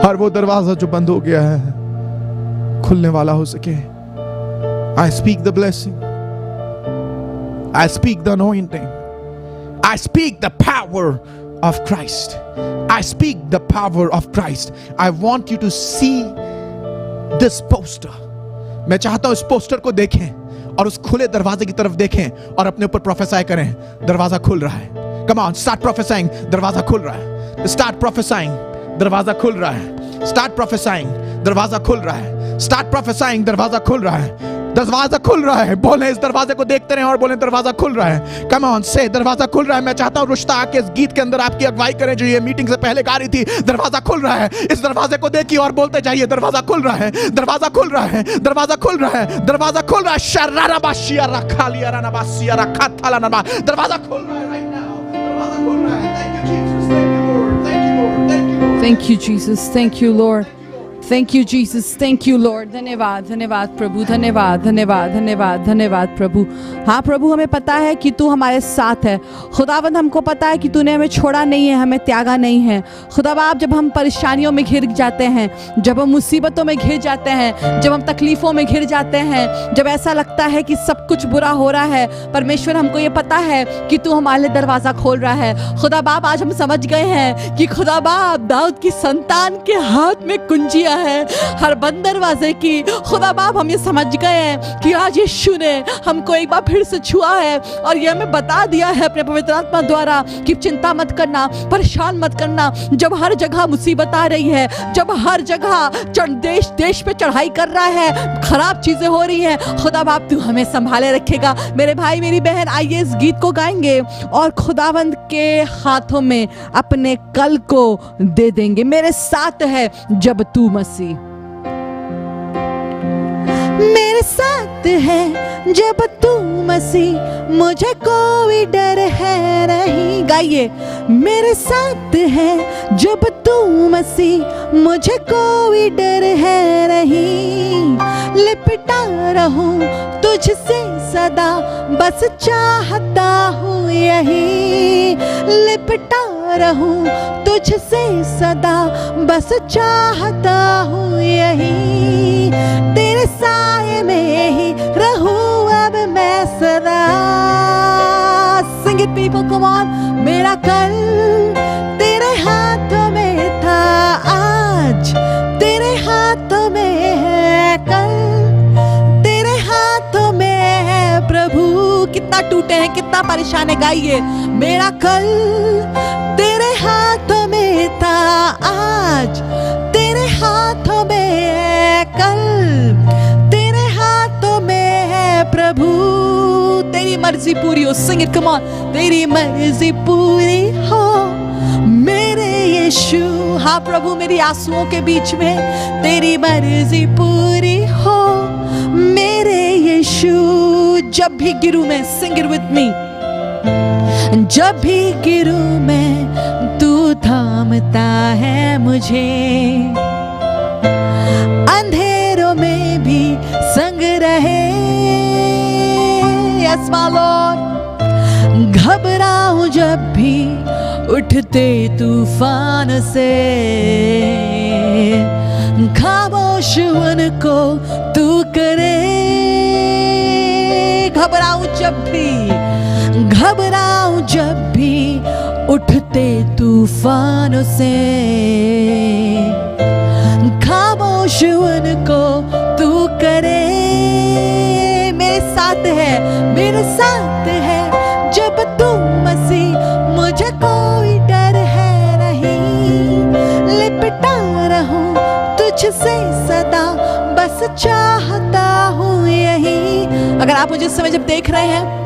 हर वो दरवाजा जो बंद हो गया है खुलने वाला हो सके। I speak the blessing, I speak the anointing, I speak the power of Christ, I speak the power of Christ। I want you to see this poster। मैं चाहता हूं इस पोस्टर को देखें और उस खुले दरवाजे की तरफ देखें और अपने ऊपर प्रोफेसाई करें। दरवाजा खुल रहा है। Come on, start prophesying। दरवाजा खुल रहा है। Start prophesying। दरवाजा खुल रहा है। Start prophesying। दरवाजा खुल रहा है। Start prophesying। दरवाजा खुल रहा है। दरवाजा खुल रहा है। बोले इस दरवाजे को देखते रहे और बोले दरवाजा खुल रहा है। कम ऑन से दरवाजा खुल रहा है। मैं चाहता हूं रुश्ता आके इस गीत के अंदर आपकी अगुवाई करें जो ये मीटिंग से पहले गा रही थी। दरवाजा खुल रहा है। इस दरवाजे को देखिए और बोलते जाइए दरवाजा खुल रहा है, दरवाजा खुल रहा है, दरवाजा खुल रहा है, दरवाजा खुल रहा है। शर्रारा बाशिया रखा लिया राना बाशिया रखा थाला ना, दरवाजा खुल रहा है राइट नाउ, दरवाजा खुल रहा है। Thank you Jesus, thank you Lord, thank you Jesus, thank you Lord. धन्यवाद, धन्यवाद प्रभु, धन्यवाद, धन्यवाद, धन्यवाद, धन्यवाद प्रभु। हाँ प्रभु, हमें पता है कि तू हमारे साथ है। खुदावंद हमको पता है कि तूने हमें छोड़ा नहीं है, हमें त्यागा नहीं है। खुदा बाप, जब हम परेशानियों में घिर जाते हैं, जब हम मुसीबतों में घिर जाते हैं, जब हम तकलीफ़ों में घिर जाते हैं, जब ऐसा लगता है कि सब कुछ बुरा हो रहा है, परमेश्वर हमको ये पता है कि तू हमारे लिए दरवाज़ा खोल रहा है। खुदा बाप, आज हम समझ गए हैं कि खुदा बाप दाऊद की संतान के हाथ में कुंजियाँ है हर बंद दरवाजे की। खुदा बाप, हम ये समझ गए हैं कि आज यीशु ने हमको एक बार फिर से छुआ है और ये हमें बता दिया है अपने पवित्र आत्मा द्वारा कि चिंता मत करना, परेशान मत करना। जब हर जगह मुसीबत आ रही है, जब हर जगह देश पे चढ़ाई कर रहा है, खराब चीजें हो रही हैं, खुदा बाप तू हमें संभाले रखेगा। मेरे भाई मेरी बहन, आइए इस गीत को गाएंगे और खुदावंद के हाथों में अपने कल को दे देंगे। मेरे साथ है जब तू मसीह, मेरे साथ है जब तू मसीह, मुझे कोई डर है नहीं। गाइए, मेरे साथ है जब तू मसीह, मुझे कोई डर है नहीं। लिपटा रहूं तुझसे सदा, बस चाहता हूँ यही। लिपटा रहूं तुझसे सदा, बस चाहता हूँ यही। तेरे साए में ही रहूं अब मैं सदा। Sing it people, come on। मेरा कल तेरे हाथों में था, आज तेरे हाथों में है, कल तेरे हाथों में है प्रभु। कितना टूटे हैं, कितना परेशान है, गाइए। मेरा कल तेरे हाथों में था, आज तेरे हाथों में है, कल तेरे हाथों में है प्रभु। तेरी मर्जी पूरी हो। Sing it, come on। तेरी मर्जी पूरी हो मेरे यीशु। हाँ प्रभु, मेरी आंसुओं के बीच में तेरी मर्जी पूरी हो मेरे यीशु। जब भी गिरूं मैं, sing it with me। जब भी गिरूं मैं, तू थामता है मुझे। अंधेरों में भी संग रहे, yes my Lord। घबराऊं जब भी उठते तूफान से, खामोश उनको तू करे। घबराऊं जब भी उठते तूफानों से, खामोश उनको तू करे। मेरे साथ है जब तू मसीह, मुझे कोई डर है नहीं। लिपटा रहूं तुझसे सदा, बस चाहता हूँ यही। अगर आप मुझे इस समय जब देख रहे हैं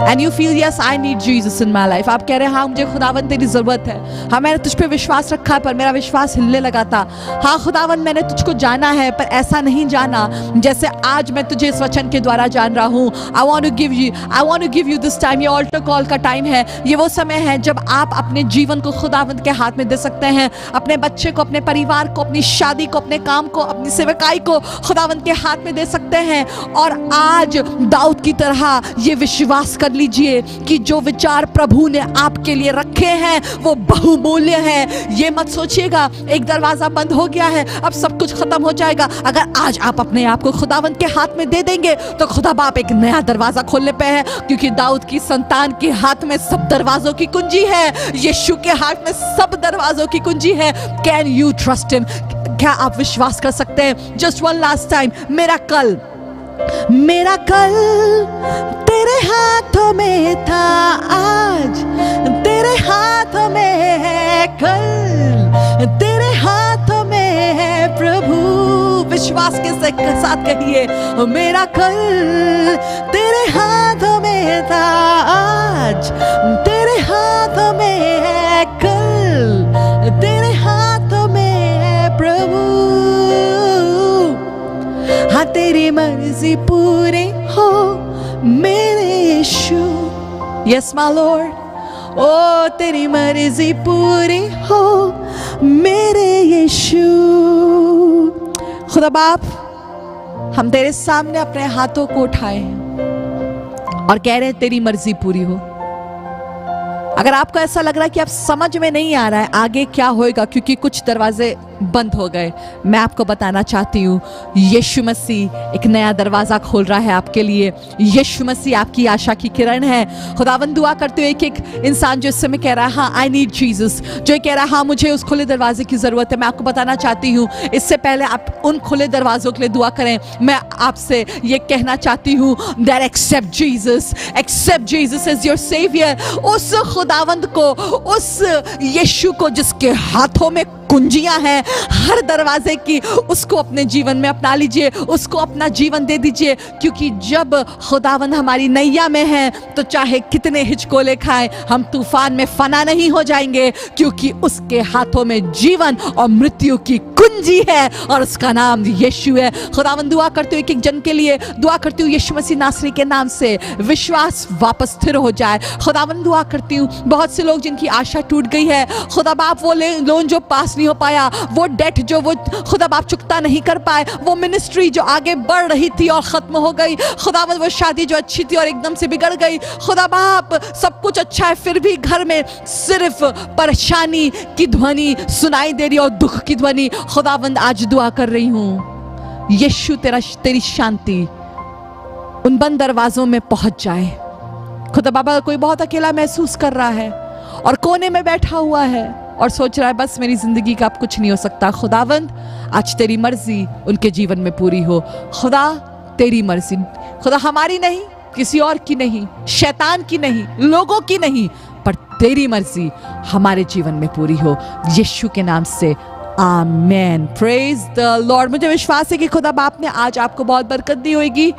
and you feel yes I need Jesus in my life, आप कह रहे हैं हाँ मुझे खुदावंद तेरी जरूरत है। हाँ मैंने तुझ पे विश्वास रखा पर मेरा विश्वास हिलने लगा था। हाँ खुदावंद मैंने तुझको जाना है पर ऐसा नहीं जाना जैसे आज मैं तुझे इस वचन के द्वारा जान रहा हूँ। I want to give you this time। ये ऑल्टर कॉल का टाइम है। ये वो समय है जब आप अपने जीवन को खुदावंद के हाथ में दे सकते हैं। अपने बच्चे को, अपने परिवार को, अपनी शादी को, अपने काम को, अपनी सेवकाई को खुदावंद के हाथ में दे सकते हैं। और आज दाऊद की तरह ये विश्वास कर लीजिए कि जो विचार प्रभु ने आपके लिए रखे हैं वो बहुमूल्य है। ये मत सोचिएगा एक दरवाजा बंद हो गया है अब सब कुछ खत्म हो जाएगा। अगर आज आप अपने आप को खुदावंद के हाथ में दे देंगे तो खुदा बाप एक नया दरवाजा खोलने पे है, क्योंकि दाऊद की संतान के हाथ में सब दरवाजों की कुंजी है। यीशु के हाथ में सब दरवाजों की कुंजी है। Can you trust him? क्या आप विश्वास कर सकते हैं? Just one last time. मेरा कल तेरे हाथों में था, आज तेरे हाथों में है, कल तेरे हाथों में है प्रभु। विश्वास के साथ कहिए, मेरा कल तेरे हाथों में था, आज तेरे हाथों में है, कल तेरे हाथों में है प्रभु। हाँ तेरी मर्जी पूरी हो मेरे यीशु, यस माय लॉर्ड, ओ तेरी मर्जी पूरी हो मेरे यीशु। खुदा बाप, हम तेरे सामने अपने हाथों को उठाए हैं और कह रहे हैं तेरी मर्जी पूरी हो। अगर आपको ऐसा लग रहा है कि आप समझ में नहीं आ रहा है आगे क्या होएगा क्योंकि कुछ दरवाजे बंद हो गए, मैं आपको बताना चाहती हूँ यीशु मसीह एक नया दरवाजा खोल रहा है आपके लिए। यीशु मसीह आपकी आशा की किरण है। खुदावंद दुआ करते हुए एक इंसान जो इस समय कह रहा है हाँ आई नीड जीसस, जो कह रहा है हाँ मुझे उस खुले दरवाजे की जरूरत है, मैं आपको बताना चाहती हूँ इससे पहले आप उन खुले दरवाजों के लिए दुआ करें, मैं आपसे ये कहना चाहती हूँ that accept Jesus as your saviour. उस खुदावंद को, उस यीशु को जिसके हाथों में कुंजियां हैं हर दरवाजे की, उसको अपने जीवन में अपना लीजिए, उसको अपना जीवन दे दीजिए, क्योंकि जब खुदावंद हमारी नैया में है तो चाहे कितने हिचकोले खाएं हम तूफान में फना नहीं हो जाएंगे, क्योंकि उसके हाथों में जीवन और मृत्यु की कुंजी है और उसका नाम यीशु है। खुदावंद दुआ करते हुए एक जन के लिए दुआ करती हूँ यीशु मसीह नासरी के नाम से विश्वास वापस स्थिर हो जाए। खुदावंद दुआ करती हूँ बहुत से लोग जिनकी आशा टूट गई है, खुदा बाप वो लोन जो पास नहीं हो पाया, वो डेट जो वो खुदा बाप चुकता नहीं कर पाए, वो मिनिस्ट्री जो आगे बढ़ रही थी और खत्म हो गई, खुदावंद वो शादी जो अच्छी थी और एकदम से बिगड़ गई, खुदा बाप सब कुछ अच्छा है फिर भी घर में सिर्फ परेशानी की ध्वनि सुनाई दे रही और दुख की ध्वनि। खुदावंद आज दुआ कर रही हूं यीशु तेरी शांति उन बंद दरवाजों में पहुंच जाए। खुदा बाबा कोई बहुत अकेला महसूस कर रहा है और कोने में बैठा हुआ है और सोच रहा है बस मेरी जिंदगी का अब कुछ नहीं हो सकता, खुदावंद आज तेरी मर्जी उनके जीवन में पूरी हो। खुदा तेरी मर्जी, खुदा हमारी नहीं, किसी और की नहीं, शैतान की नहीं, लोगों की नहीं, पर तेरी मर्जी हमारे जीवन में पूरी हो यीशु के नाम से, आमेन। Praise the Lord. मुझे विश्वास है कि खुदा बाप ने आज आपको बहुत बरकत दी होगी।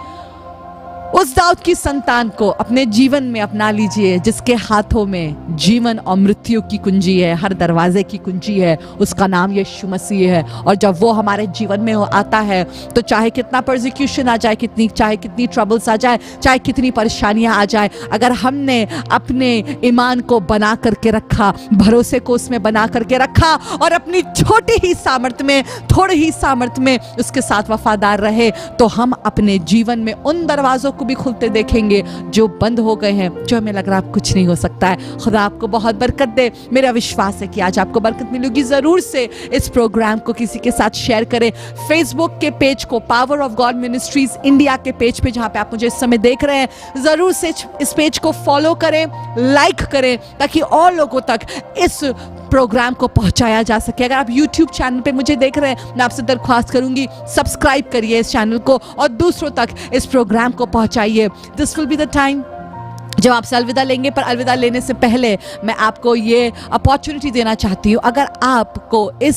उस दाऊद की संतान को अपने जीवन में अपना लीजिए जिसके हाथों में जीवन और मृत्यु की कुंजी है, हर दरवाजे की कुंजी है, उसका नाम यीशु मसीह है। और जब वो हमारे जीवन में आता है तो चाहे कितना परसिक्यूशन आ जाए, चाहे कितनी ट्रबल्स आ जाए, चाहे कितनी परेशानियां आ जाए, अगर हमने अपने ईमान को बना करके रखा, भरोसे को उसमें बना करके रखा और अपनी छोटी ही सामर्थ्य में, थोड़ी ही सामर्थ्य में उसके साथ वफादार रहे, तो हम अपने जीवन में उन दरवाजों को भी खुलते देखेंगे जो बंद हो गए हैं, जो हमें लग रहा है कुछ नहीं हो सकता है। खुदा आपको बहुत बरकत दे। मेरा विश्वास है कि आज आपको बरकत मिलेगी। जरूर से इस प्रोग्राम को किसी के साथ शेयर करें। फेसबुक के पेज को power of God ministries India के पेज पे जहां पे आप मुझे इस समय देख रहे हैं, जरूर से इस पेज को फॉलो करें, लाइक करें, ताकि और लोगों तक इस प्रोग्राम को पहुंचाया जा सके। अगर आप YouTube चैनल पे मुझे देख रहे हैं, मैं आपसे दरख्वास्त करूंगी सब्सक्राइब करिए इस चैनल को और दूसरों तक इस प्रोग्राम को पहुंचाइए। This will be the time जब आपसे अलविदा लेंगे, पर अलविदा लेने से पहले मैं आपको ये अपॉर्चुनिटी देना चाहती हूँ। अगर आपको इस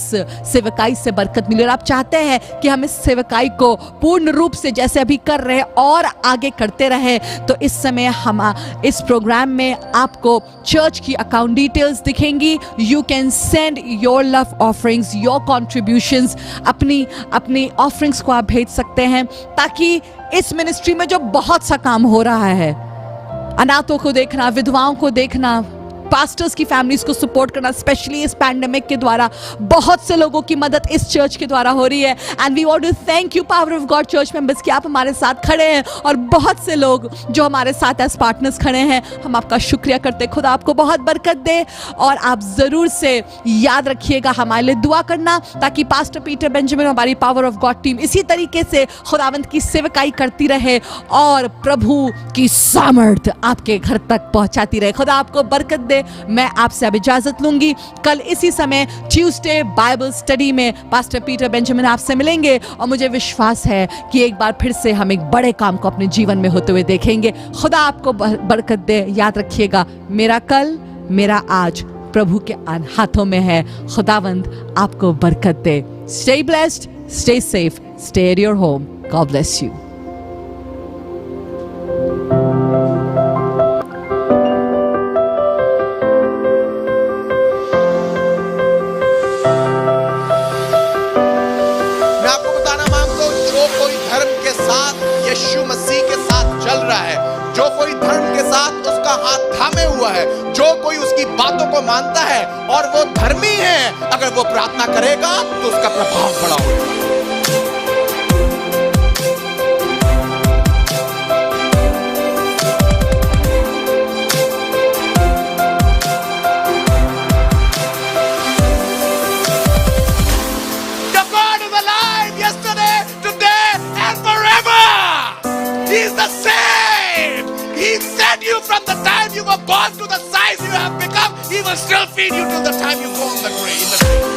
सेवकाई से बरकत मिले और आप चाहते हैं कि हम इस सेवकाई को पूर्ण रूप से जैसे अभी कर रहे हैं और आगे करते रहे, तो इस समय हम इस प्रोग्राम में आपको चर्च की अकाउंट डिटेल्स दिखेंगी। You can send your love offerings, your contributions, अपनी ऑफरिंग्स को आप भेज सकते हैं, ताकि इस मिनिस्ट्री में जो बहुत सा काम हो रहा है, अनाथों को देखना, विधवाओं को देखना, पास्टर्स की फैमिलीज को सपोर्ट करना, स्पेशली इस पैंडेमिक के द्वारा बहुत से लोगों की मदद इस चर्च के द्वारा हो रही है। And we want to thank you power of God church members कि आप हमारे साथ खड़े हैं और बहुत से लोग जो हमारे साथ एज पार्टनर्स खड़े हैं, हम आपका शुक्रिया करते हैं। खुदा आपको बहुत बरकत दे और आप जरूर से याद रखिएगा हमारे लिए दुआ करना, ताकि पास्टर पीटर बेंजामिन, हमारी पावर ऑफ गॉड टीम इसी तरीके से खुदावंद की सेवकाई करती रहे और प्रभु की सामर्थ आपके घर तक पहुंचाती रहे। खुदा आपको बरकत दे। मैं आपसे अब इजाजत लूंगी। कल इसी समय ट्यूसडे बाइबल स्टडी में पास्टर पीटर बेंजामिन आपसे मिलेंगे और मुझे विश्वास है कि एक बार फिर से हम एक बड़े काम को अपने जीवन में होते हुए देखेंगे। खुदा आपको बरकत दे। याद रखिएगा, मेरा कल, मेरा आज प्रभु के हाथों में है। खुदावंद आपको बरकत दे। Stay blessed, stay safe, stay at your home. God bless you. मैं आपको बताना मांगता हूं, जो कोई धर्म के साथ यीशु मसीह के साथ चल रहा है, जो कोई धर्म के साथ उसका हाथ थामे हुआ है, जो कोई उसकी बातों को मानता है और वो धर्मी है, अगर वो प्रार्थना करेगा तो उसका प्रभाव बड़ा होगा। The God is alive yesterday, today, and forever. He is the same. He fed you from the time you were born to the size you have become. He will still feed you till the time you go in the grave.